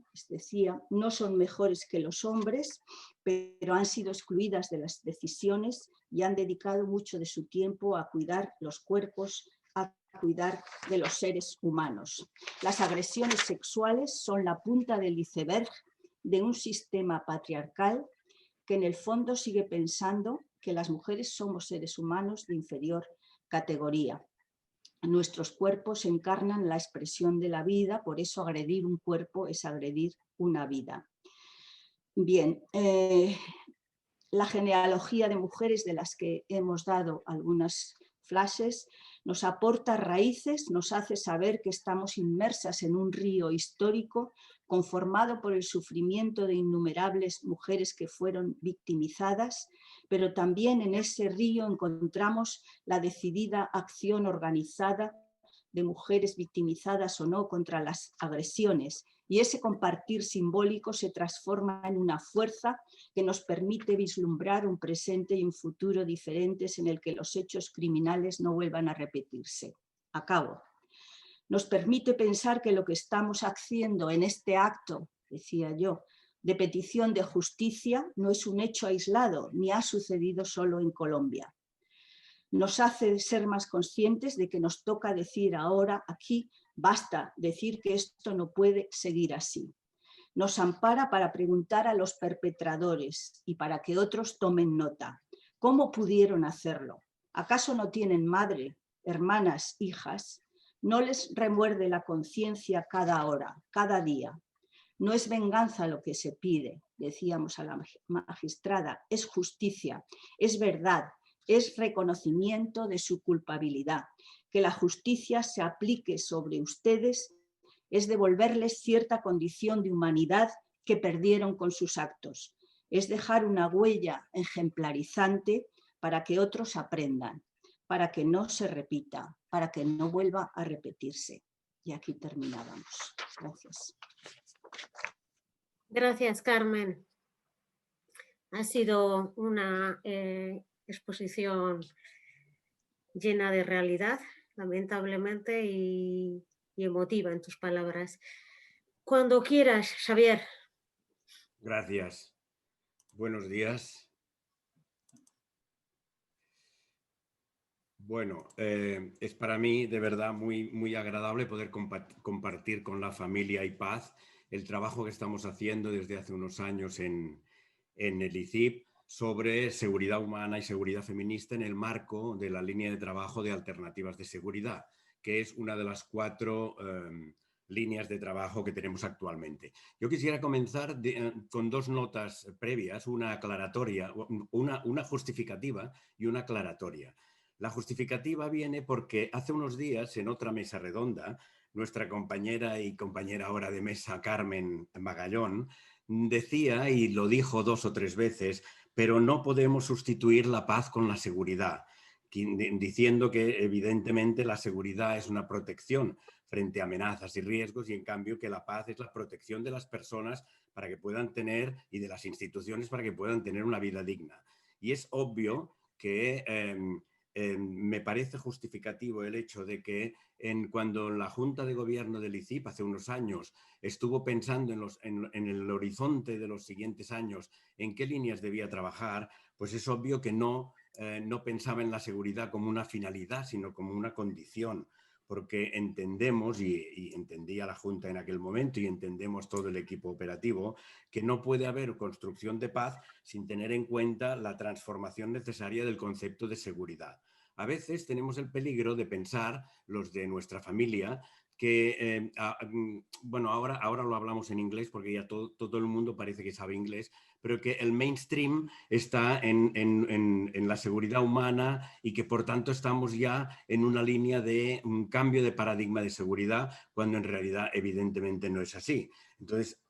no son mejores que los hombres, pero han sido excluidas de las decisiones y han dedicado mucho de su tiempo a cuidar los cuerpos, a cuidar de los seres humanos. Las agresiones sexuales son la punta del iceberg de un sistema patriarcal que en el fondo sigue pensando que las mujeres somos seres humanos de inferior categoría. Nuestros cuerpos encarnan la expresión de la vida, por eso agredir un cuerpo es agredir una vida. Bien, la genealogía de mujeres de las que hemos dado algunas flashes nos aporta raíces, nos hace saber que estamos inmersas en un río histórico conformado por el sufrimiento de innumerables mujeres que fueron victimizadas, pero también en ese río encontramos la decidida acción organizada de mujeres victimizadas o no contra las agresiones, y ese compartir simbólico se transforma en una fuerza que nos permite vislumbrar un presente y un futuro diferentes en el que los hechos criminales no vuelvan a repetirse. Acabo. Nos permite pensar que lo que estamos haciendo en este acto, decía yo, de petición de justicia no es un hecho aislado ni ha sucedido solo en Colombia. Nos hace ser más conscientes de que nos toca decir ahora, aquí, basta decir que esto no puede seguir así. Nos ampara para preguntar a los perpetradores y para que otros tomen nota. ¿Cómo pudieron hacerlo? ¿Acaso no tienen madre, hermanas, hijas? ¿No les remuerde la conciencia cada hora, cada día? No es venganza lo que se pide, decíamos a la magistrada, es justicia, es verdad, es reconocimiento de su culpabilidad. Que la justicia se aplique sobre ustedes es devolverles cierta condición de humanidad que perdieron con sus actos. Es dejar una huella ejemplarizante para que otros aprendan, para que no se repita, para que no vuelva a repetirse. Y aquí terminábamos. Gracias. Gracias, Carmen. Ha sido una exposición llena de realidad, lamentablemente, y emotiva en tus palabras. Cuando quieras, Xavier. Gracias. Buenos días. Bueno, es para mí de verdad muy agradable poder compartir con la familia y paz el trabajo que estamos haciendo desde hace unos años en el ICIP sobre seguridad humana y seguridad feminista en el marco de la línea de trabajo de alternativas de seguridad, que es una de las 4 líneas de trabajo que tenemos actualmente. Yo quisiera comenzar con 2 notas previas, una aclaratoria, una justificativa y una aclaratoria. La justificativa viene porque hace unos días en otra mesa redonda, nuestra compañera y compañera ahora de mesa, Carmen Magallón, decía, y lo dijo 2 o 3 veces, pero no podemos sustituir la paz con la seguridad, diciendo que evidentemente la seguridad es una protección frente a amenazas y riesgos, y en cambio que la paz es la protección de las personas para que puedan tener, y de las instituciones para que puedan tener una vida digna. Y es obvio que me parece justificativo el hecho de que cuando la Junta de Gobierno del ICIP hace unos años estuvo pensando en el horizonte de los siguientes años en qué líneas debía trabajar, pues es obvio que no pensaba en la seguridad como una finalidad, sino como una condición, porque entendemos, y entendía la Junta en aquel momento y entendemos todo el equipo operativo, que no puede haber construcción de paz sin tener en cuenta la transformación necesaria del concepto de seguridad. A veces tenemos el peligro de pensar, los de nuestra familia, que, bueno, ahora lo hablamos en inglés porque ya todo el mundo parece que sabe inglés, pero que el mainstream está en la seguridad humana y que por tanto estamos ya en una línea de un cambio de paradigma de seguridad, cuando en realidad evidentemente no es así. Entonces,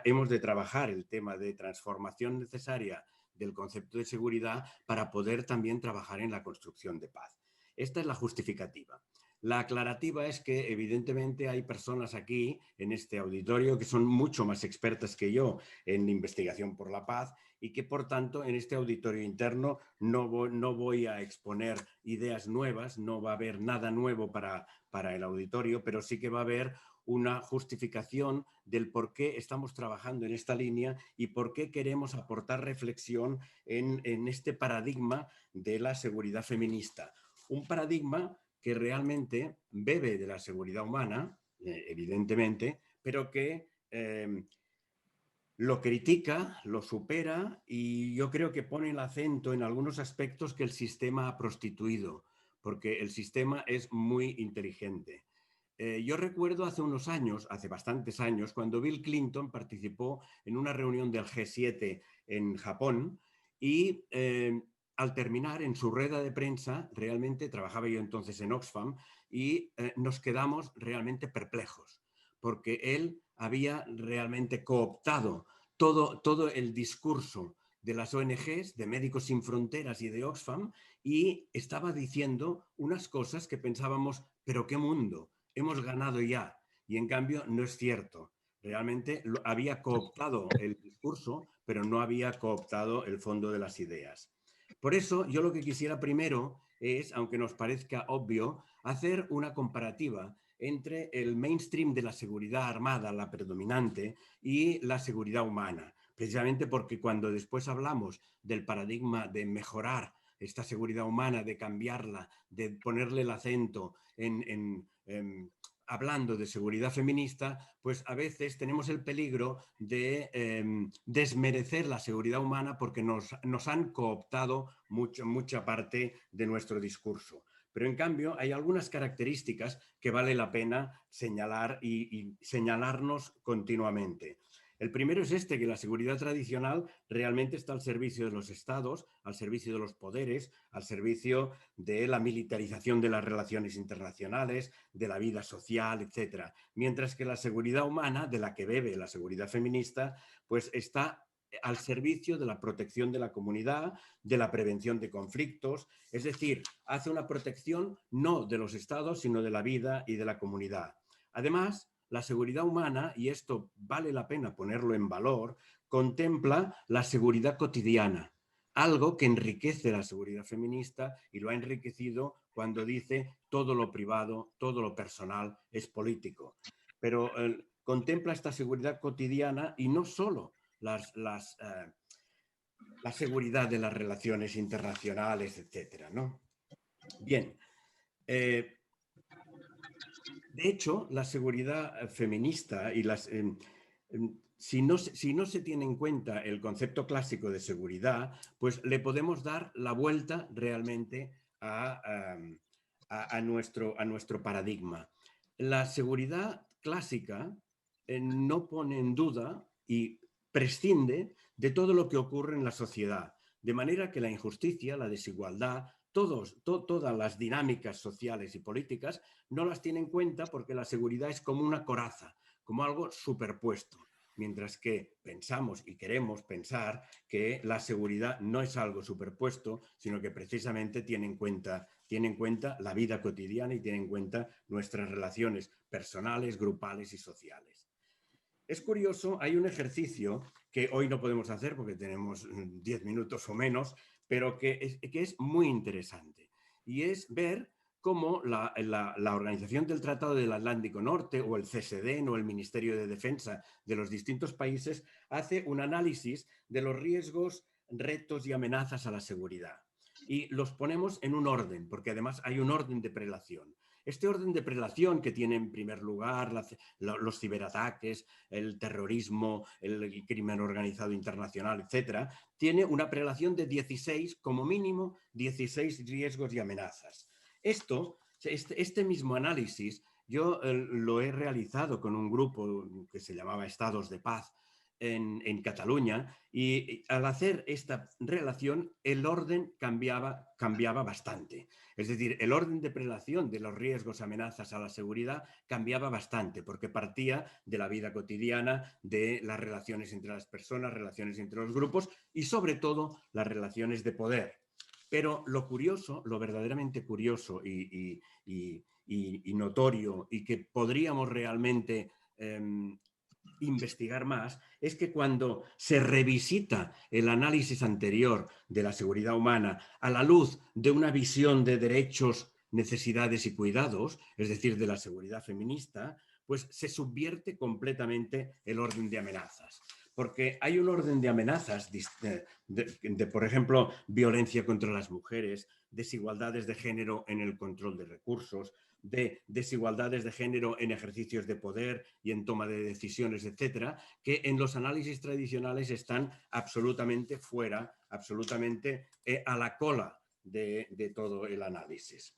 hemos de trabajar el tema de transformación necesaria del concepto de seguridad para poder también trabajar en la construcción de paz. Esta es la justificativa. La aclarativa es que evidentemente hay personas aquí en este auditorio que son mucho más expertas que yo en investigación por la paz y que por tanto en este auditorio interno no voy a exponer ideas nuevas, no va a haber nada nuevo para el auditorio, pero sí que va a haber una justificación del por qué estamos trabajando en esta línea y por qué queremos aportar reflexión en este paradigma de la seguridad feminista. Un paradigma que realmente bebe de la seguridad humana, evidentemente, pero que lo critica, lo supera y yo creo que pone el acento en algunos aspectos que el sistema ha prostituido, porque el sistema es muy inteligente. Yo recuerdo hace unos años, hace bastantes años, cuando Bill Clinton participó en una reunión del G7 en Japón y al terminar en su rueda de prensa, realmente trabajaba yo entonces en Oxfam y nos quedamos realmente perplejos, porque él había realmente cooptado todo el discurso de las ONGs, de Médicos Sin Fronteras y de Oxfam, y estaba diciendo unas cosas que pensábamos, pero qué mundo, hemos ganado ya. Y en cambio no es cierto. Realmente había cooptado el discurso, pero no había cooptado el fondo de las ideas. Por eso yo lo que quisiera primero es, aunque nos parezca obvio, hacer una comparativa entre el mainstream de la seguridad armada, la predominante, y la seguridad humana. Precisamente porque cuando después hablamos del paradigma de mejorar esta seguridad humana, de cambiarla, de ponerle el acento hablando de seguridad feminista, pues a veces tenemos el peligro de desmerecer la seguridad humana porque nos han cooptado mucha parte de nuestro discurso. Pero en cambio hay algunas características que vale la pena señalar y señalarnos continuamente. El primero es que la seguridad tradicional realmente está al servicio de los estados, al servicio de los poderes, al servicio de la militarización de las relaciones internacionales, de la vida social, etc. Mientras que la seguridad humana, de la que bebe la seguridad feminista, pues está al servicio de la protección de la comunidad, de la prevención de conflictos, es decir, hace una protección no de los estados, sino de la vida y de la comunidad. Además, la seguridad humana, y esto vale la pena ponerlo en valor, contempla la seguridad cotidiana, algo que enriquece la seguridad feminista y lo ha enriquecido cuando dice todo lo privado, todo lo personal es político. Pero contempla esta seguridad cotidiana y no solo la seguridad de las relaciones internacionales, etcétera, ¿no? Bien. De hecho, la seguridad feminista y si no se tiene en cuenta el concepto clásico de seguridad, pues le podemos dar la vuelta realmente a nuestro paradigma. La seguridad clásica no pone en duda y prescinde de todo lo que ocurre en la sociedad, de manera que la injusticia, la desigualdad, todas las dinámicas sociales y políticas no las tiene en cuenta porque la seguridad es como una coraza, como algo superpuesto. mientras que pensamos y queremos pensar que la seguridad no es algo superpuesto, sino que precisamente tiene en cuenta la vida cotidiana y tiene en cuenta nuestras relaciones personales, grupales y sociales. Es curioso, hay un ejercicio que hoy no podemos hacer porque tenemos 10 minutos o menos, pero que es muy interesante, y es ver cómo la Organización del Tratado del Atlántico Norte o el CSD o el Ministerio de Defensa de los distintos países hace un análisis de los riesgos, retos y amenazas a la seguridad. Y los ponemos en un orden, porque además hay un orden de prelación. Este orden de prelación que tiene en primer lugar los ciberataques, el terrorismo, el crimen organizado internacional, etcétera, tiene una prelación de 16, como mínimo, 16 riesgos y amenazas. Este mismo análisis yo lo he realizado con un grupo que se llamaba Estados de Paz en Cataluña, y al hacer esta relación el orden cambiaba bastante. Es decir, el orden de prelación de los riesgos, amenazas a la seguridad cambiaba bastante porque partía de la vida cotidiana, de las relaciones entre las personas, relaciones entre los grupos y sobre todo las relaciones de poder. Pero lo curioso, lo verdaderamente curioso y notorio, y que podríamos realmente investigar más, es que cuando se revisita el análisis anterior de la seguridad humana a la luz de una visión de derechos, necesidades y cuidados, es decir, de la seguridad feminista, pues se subvierte completamente el orden de amenazas. Porque hay un orden de amenazas por ejemplo, violencia contra las mujeres, desigualdades de género en el control de recursos, de desigualdades de género en ejercicios de poder y en toma de decisiones, etcétera, que en los análisis tradicionales están absolutamente fuera, absolutamente a la cola de todo el análisis.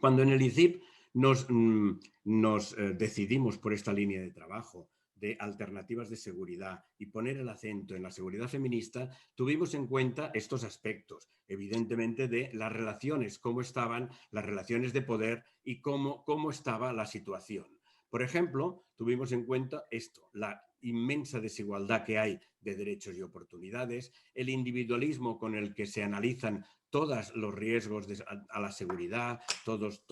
Cuando en el ICIP nos decidimos por esta línea de trabajo de alternativas de seguridad y poner el acento en la seguridad feminista, tuvimos en cuenta estos aspectos, evidentemente, de las relaciones, cómo estaban las relaciones de poder y cómo estaba la situación. Por ejemplo, tuvimos en cuenta esto, la inmensa desigualdad que hay de derechos y oportunidades, el individualismo con el que se analizan todos los riesgos a la seguridad, todos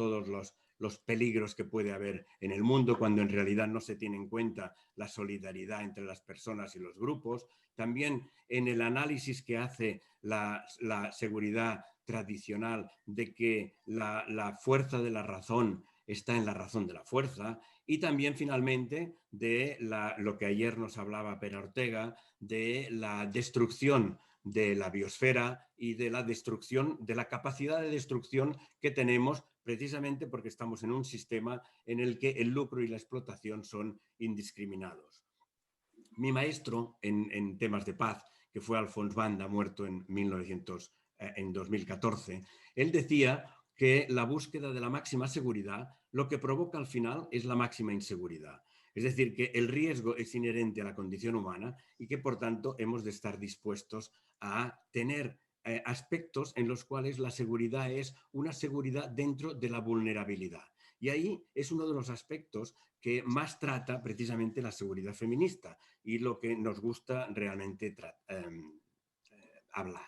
los peligros que puede haber en el mundo, cuando en realidad no se tiene en cuenta la solidaridad entre las personas y los grupos. También en el análisis que hace la seguridad tradicional de que la fuerza de la razón está en la razón de la fuerza, y también finalmente de lo que ayer nos hablaba Pera Ortega, de la destrucción de la biosfera y de la destrucción, de la capacidad de destrucción que tenemos, precisamente porque estamos en un sistema en el que el lucro y la explotación son indiscriminados. Mi maestro en temas de paz, que fue Alfons Banda, muerto en 2014, él decía que la búsqueda de la máxima seguridad lo que provoca al final es la máxima inseguridad. Es decir, que el riesgo es inherente a la condición humana y que, por tanto, hemos de estar dispuestos a tener aspectos en los cuales la seguridad es una seguridad dentro de la vulnerabilidad. Y ahí es uno de los aspectos que más trata precisamente la seguridad feminista y lo que nos gusta realmente hablar.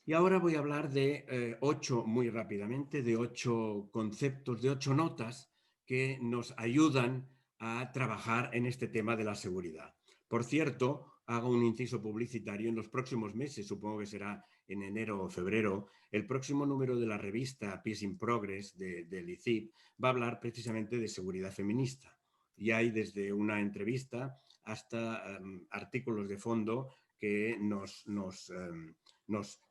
Y ahora voy a hablar de muy rápidamente, de 8 conceptos, de 8 notas que nos ayudan a trabajar en este tema de la seguridad. Por cierto, hago un inciso publicitario: en los próximos meses, supongo que será en enero o febrero, el próximo número de la revista Peace in Progress del ICIP va a hablar precisamente de seguridad feminista. Y hay desde una entrevista hasta artículos de fondo que nos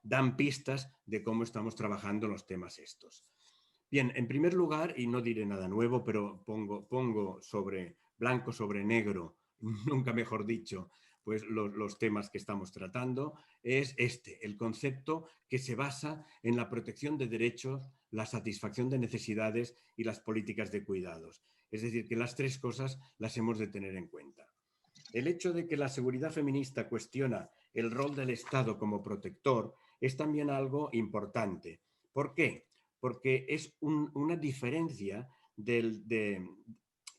dan pistas de cómo estamos trabajando los temas estos. Bien, en primer lugar, y no diré nada nuevo, pero pongo sobre blanco sobre negro, nunca mejor dicho, pues los temas que estamos tratando, es el concepto que se basa en la protección de derechos, la satisfacción de necesidades y las políticas de cuidados. Es decir, que las 3 cosas las hemos de tener en cuenta. El hecho de que la seguridad feminista cuestiona el rol del Estado como protector es también algo importante. ¿Por qué? Porque es una diferencia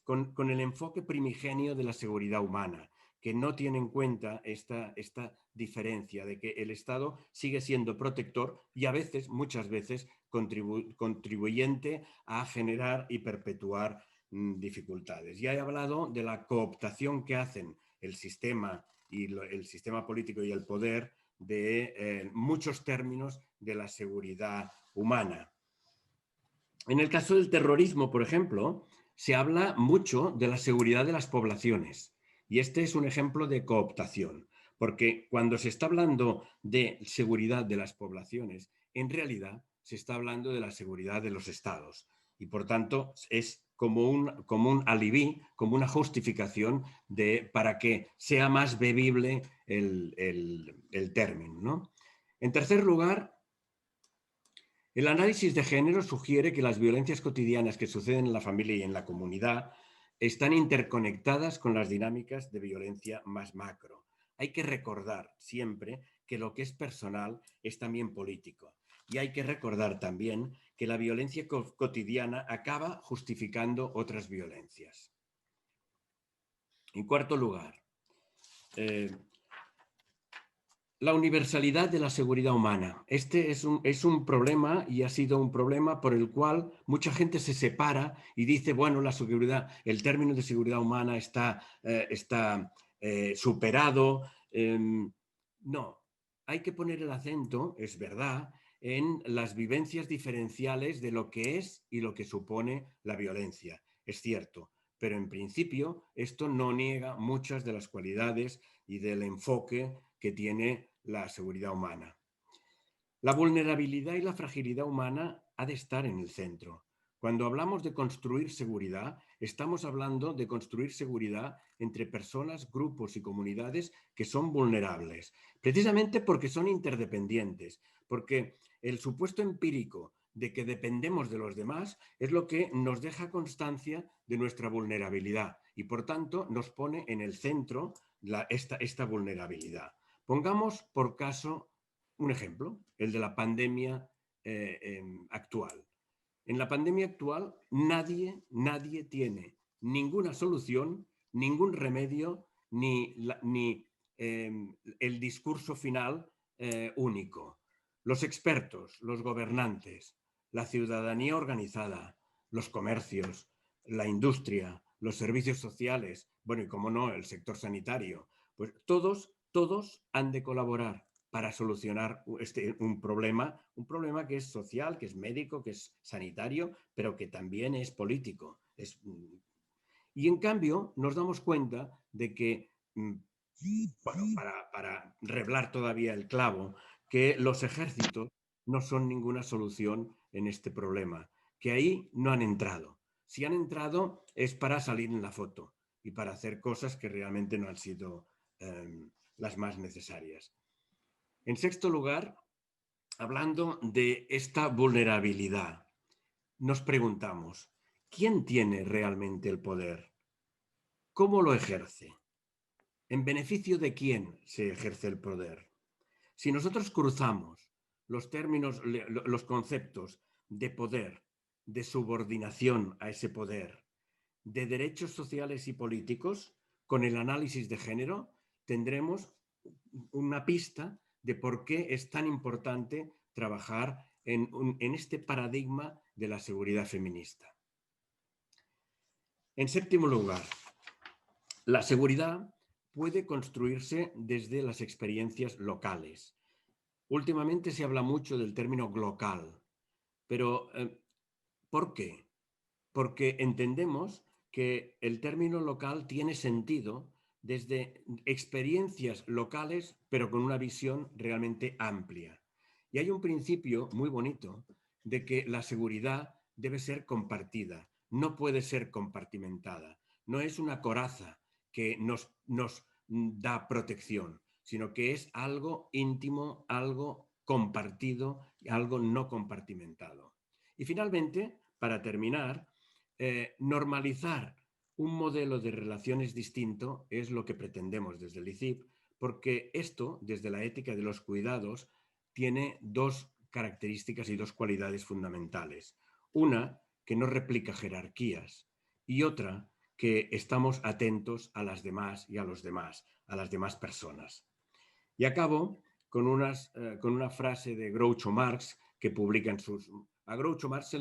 con el enfoque primigenio de la seguridad humana, que no tiene en cuenta esta diferencia de que el Estado sigue siendo protector y a veces, muchas veces, contribuyente a generar y perpetuar dificultades. Ya he hablado de la cooptación que hacen el sistema político y el poder de muchos términos de la seguridad humana. En el caso del terrorismo, por ejemplo, se habla mucho de la seguridad de las poblaciones y este es un ejemplo de cooptación, porque cuando se está hablando de seguridad de las poblaciones, en realidad se está hablando de la seguridad de los estados y por tanto es como un alibí, como una justificación para que sea más bebible el término, ¿no? En tercer lugar, el análisis de género sugiere que las violencias cotidianas que suceden en la familia y en la comunidad están interconectadas con las dinámicas de violencia más macro. Hay que recordar siempre que lo que es personal es también político. Y hay que recordar también que la violencia cotidiana acaba justificando otras violencias. En cuarto lugar, la universalidad de la seguridad humana. Este es un problema y ha sido un problema por el cual mucha gente se separa y dice, bueno, el término de seguridad humana está superado. No, hay que poner el acento, es verdad, en las vivencias diferenciales de lo que es y lo que supone la violencia. Es cierto, pero en principio esto no niega muchas de las cualidades y del enfoque que tiene la seguridad humana. La vulnerabilidad y la fragilidad humana ha de estar en el centro. Cuando hablamos de construir seguridad, estamos hablando de construir seguridad entre personas, grupos y comunidades que son vulnerables, precisamente porque son interdependientes, porque el supuesto empírico de que dependemos de los demás es lo que nos deja constancia de nuestra vulnerabilidad y, por tanto, nos pone en el centro esta vulnerabilidad. Pongamos por caso un ejemplo, el de la pandemia actual. En la pandemia actual nadie tiene ninguna solución, ningún remedio, ni el discurso final único. Los expertos, los gobernantes, la ciudadanía organizada, los comercios, la industria, los servicios sociales, bueno, y cómo no, el sector sanitario, pues todos han de colaborar para solucionar un problema que es social, que es médico, que es sanitario, pero que también es político. Y en cambio nos damos cuenta de que, bueno, para reblar todavía el clavo, que los ejércitos no son ninguna solución en este problema, que ahí no han entrado. Si han entrado es para salir en la foto y para hacer cosas que realmente no han sido las más necesarias. En sexto lugar, hablando de esta vulnerabilidad, nos preguntamos, ¿quién tiene realmente el poder? ¿Cómo lo ejerce? ¿En beneficio de quién se ejerce el poder? Si nosotros cruzamos los términos, los conceptos de poder, de subordinación a ese poder, de derechos sociales y políticos, con el análisis de género, tendremos una pista de por qué es tan importante trabajar en este paradigma de la seguridad feminista. En séptimo lugar, la seguridad puede construirse desde las experiencias locales. Últimamente se habla mucho del término local, pero ¿por qué? Porque entendemos que el término local tiene sentido desde experiencias locales, pero con una visión realmente amplia. Y hay un principio muy bonito de que la seguridad debe ser compartida, no puede ser compartimentada. No es una coraza que nos da protección, sino que es algo íntimo, algo compartido, algo no compartimentado. Y finalmente, para terminar, normalizar un modelo de relaciones distinto es lo que pretendemos desde el ICIP, porque esto, desde la ética de los cuidados, tiene dos características y dos cualidades fundamentales. Una, que no replica jerarquías, y otra, que estamos atentos a las demás y a los demás, a las demás personas. Y acabo con una frase de Groucho Marx que publica en sus... A Groucho Marx se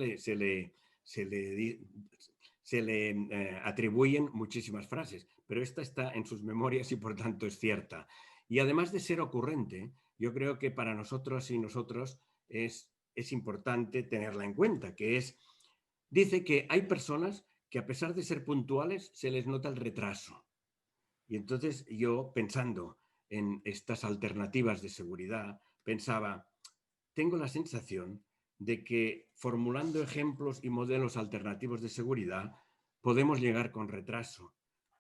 le atribuyen muchísimas frases, pero esta está en sus memorias y por tanto es cierta. Y además de ser ocurrente, yo creo que para nosotros y nosotros es importante tenerla en cuenta, que dice que hay personas que a pesar de ser puntuales se les nota el retraso. Y entonces yo, pensando en estas alternativas de seguridad, pensaba, tengo la sensación de que formulando ejemplos y modelos alternativos de seguridad podemos llegar con retraso,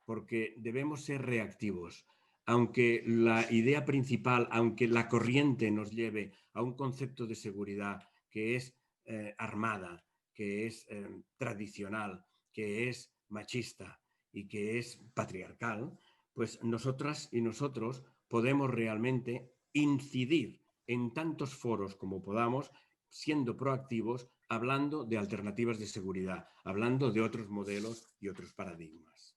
porque debemos ser reactivos. Aunque la idea principal, aunque la corriente nos lleve a un concepto de seguridad que es armada, que es tradicional, que es machista y que es patriarcal, pues nosotras y nosotros podemos realmente incidir en tantos foros como podamos, siendo proactivos, hablando de alternativas de seguridad, hablando de otros modelos y otros paradigmas.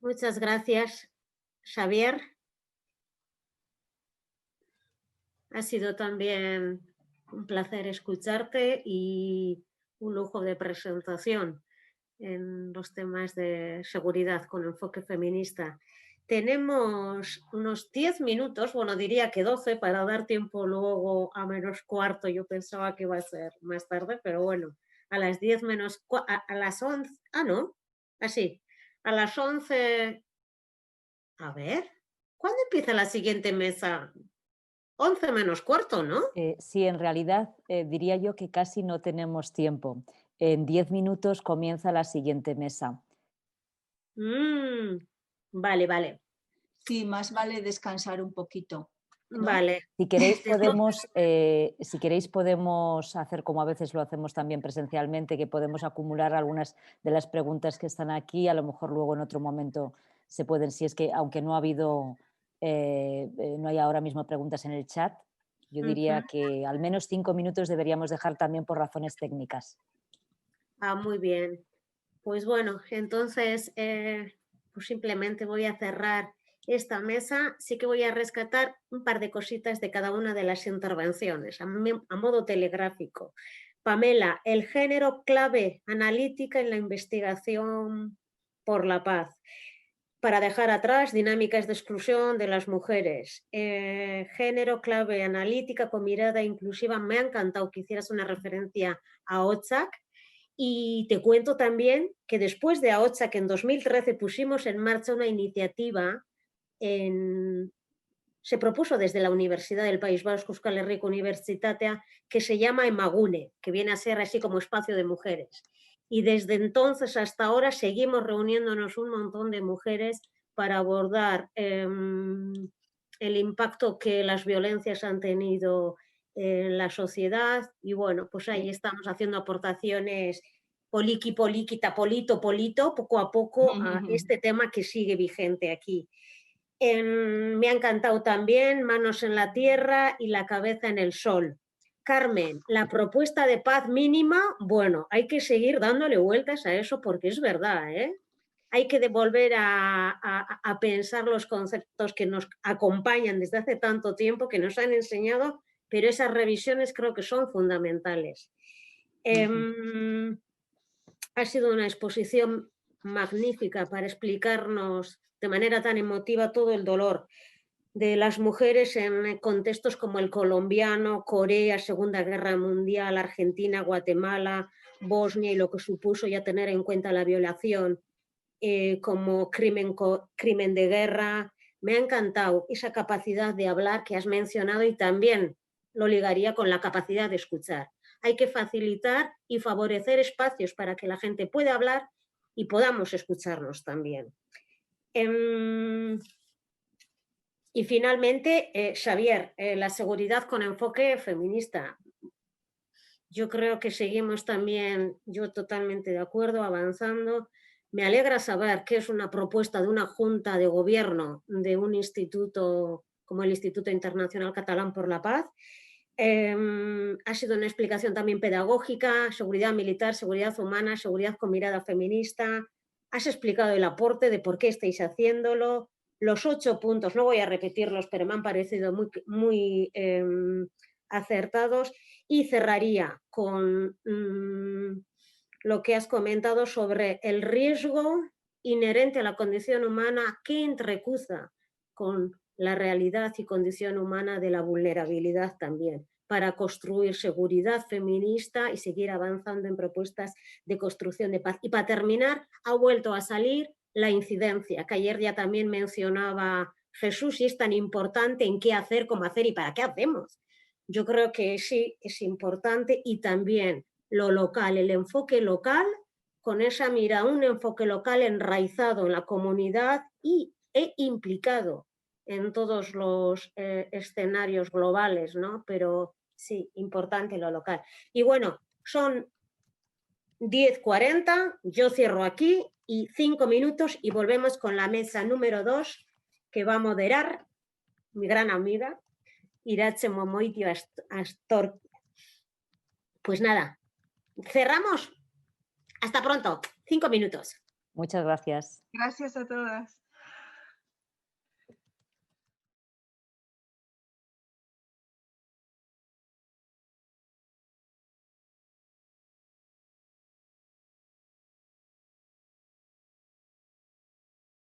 Muchas gracias, Xavier. Ha sido también un placer escucharte y un lujo de presentación en los temas de seguridad con enfoque feminista. Tenemos unos 10 minutos, bueno, diría que 12, para dar tiempo luego a menos cuarto. Yo pensaba que iba a ser más tarde, pero bueno, a las 10 menos a las 11, no, así, a las 11, a ver, ¿cuándo empieza la siguiente mesa? 11 menos cuarto, ¿no? Sí, en realidad diría yo que casi no tenemos tiempo. En 10 minutos comienza la siguiente mesa. Vale, vale. Sí, más vale descansar un poquito, ¿no? Vale. Si queréis podemos hacer como a veces lo hacemos también presencialmente, que podemos acumular algunas de las preguntas que están aquí, a lo mejor luego en otro momento se pueden, si es que aunque no ha habido, no hay ahora mismo preguntas en el chat, yo diría que al menos 5 minutos deberíamos dejar también por razones técnicas. Muy bien. Pues bueno, entonces pues simplemente voy a cerrar esta mesa. Sí que voy a rescatar un par de cositas de cada una de las intervenciones, a modo telegráfico. Pamela, el género clave analítica en la investigación por la paz, para dejar atrás dinámicas de exclusión de las mujeres. Género clave analítica con mirada inclusiva. Me ha encantado que hicieras una referencia a OCHAC. Y te cuento también que después de AOCHA, que en 2013 pusimos en marcha una iniciativa, se propuso desde la Universidad del País Vasco, Euskal Herriko Unibertsitatea, que se llama Emagune, que viene a ser así como espacio de mujeres. Y desde entonces hasta ahora seguimos reuniéndonos un montón de mujeres para abordar el impacto que las violencias han tenido en la sociedad, y bueno, pues ahí estamos haciendo aportaciones poliqui, poliquita, polito, poco a poco a este tema que sigue vigente aquí. Me ha encantado también Manos en la Tierra y La Cabeza en el Sol. Carmen, la propuesta de paz mínima, bueno, hay que seguir dándole vueltas a eso porque es verdad, ¿eh? Hay que volver a pensar los conceptos que nos acompañan desde hace tanto tiempo, que nos han enseñado, pero esas revisiones creo que son fundamentales. Ha sido una exposición magnífica para explicarnos de manera tan emotiva todo el dolor de las mujeres en contextos como el colombiano, Corea, Segunda Guerra Mundial, Argentina, Guatemala, Bosnia, y lo que supuso ya tener en cuenta la violación como crimen de guerra. Me ha encantado esa capacidad de hablar que has mencionado, y también lo ligaría con la capacidad de escuchar. Hay que facilitar y favorecer espacios para que la gente pueda hablar y podamos escucharnos también. Y finalmente, Xavier, la seguridad con enfoque feminista. Yo creo que seguimos también, yo totalmente de acuerdo, avanzando. Me alegra saber que es una propuesta de una junta de gobierno de un instituto como el Instituto Internacional Catalán por la Paz, Ha sido una explicación también pedagógica, seguridad militar, seguridad humana, seguridad con mirada feminista. Has explicado el aporte de por qué estáis haciéndolo. Los 8 puntos, no voy a repetirlos, pero me han parecido muy acertados. Y cerraría con lo que has comentado sobre el riesgo inherente a la condición humana que entrecruza con la realidad y condición humana de la vulnerabilidad también, para construir seguridad feminista y seguir avanzando en propuestas de construcción de paz. Y para terminar, ha vuelto a salir la incidencia, que ayer ya también mencionaba Jesús, y es tan importante en qué hacer, cómo hacer y para qué hacemos. Yo creo que sí, es importante, y también lo local, el enfoque local, con esa mira, un enfoque local enraizado en la comunidad e implicado en todos los escenarios globales, ¿no? Pero sí, importante lo local. Y bueno, son 10:40, yo cierro aquí y 5 minutos y volvemos con la mesa número 2 que va a moderar mi gran amiga Iratxe Momoitio Astor. Pues nada, cerramos. Hasta pronto. 5 minutos. Muchas gracias. Gracias a todas.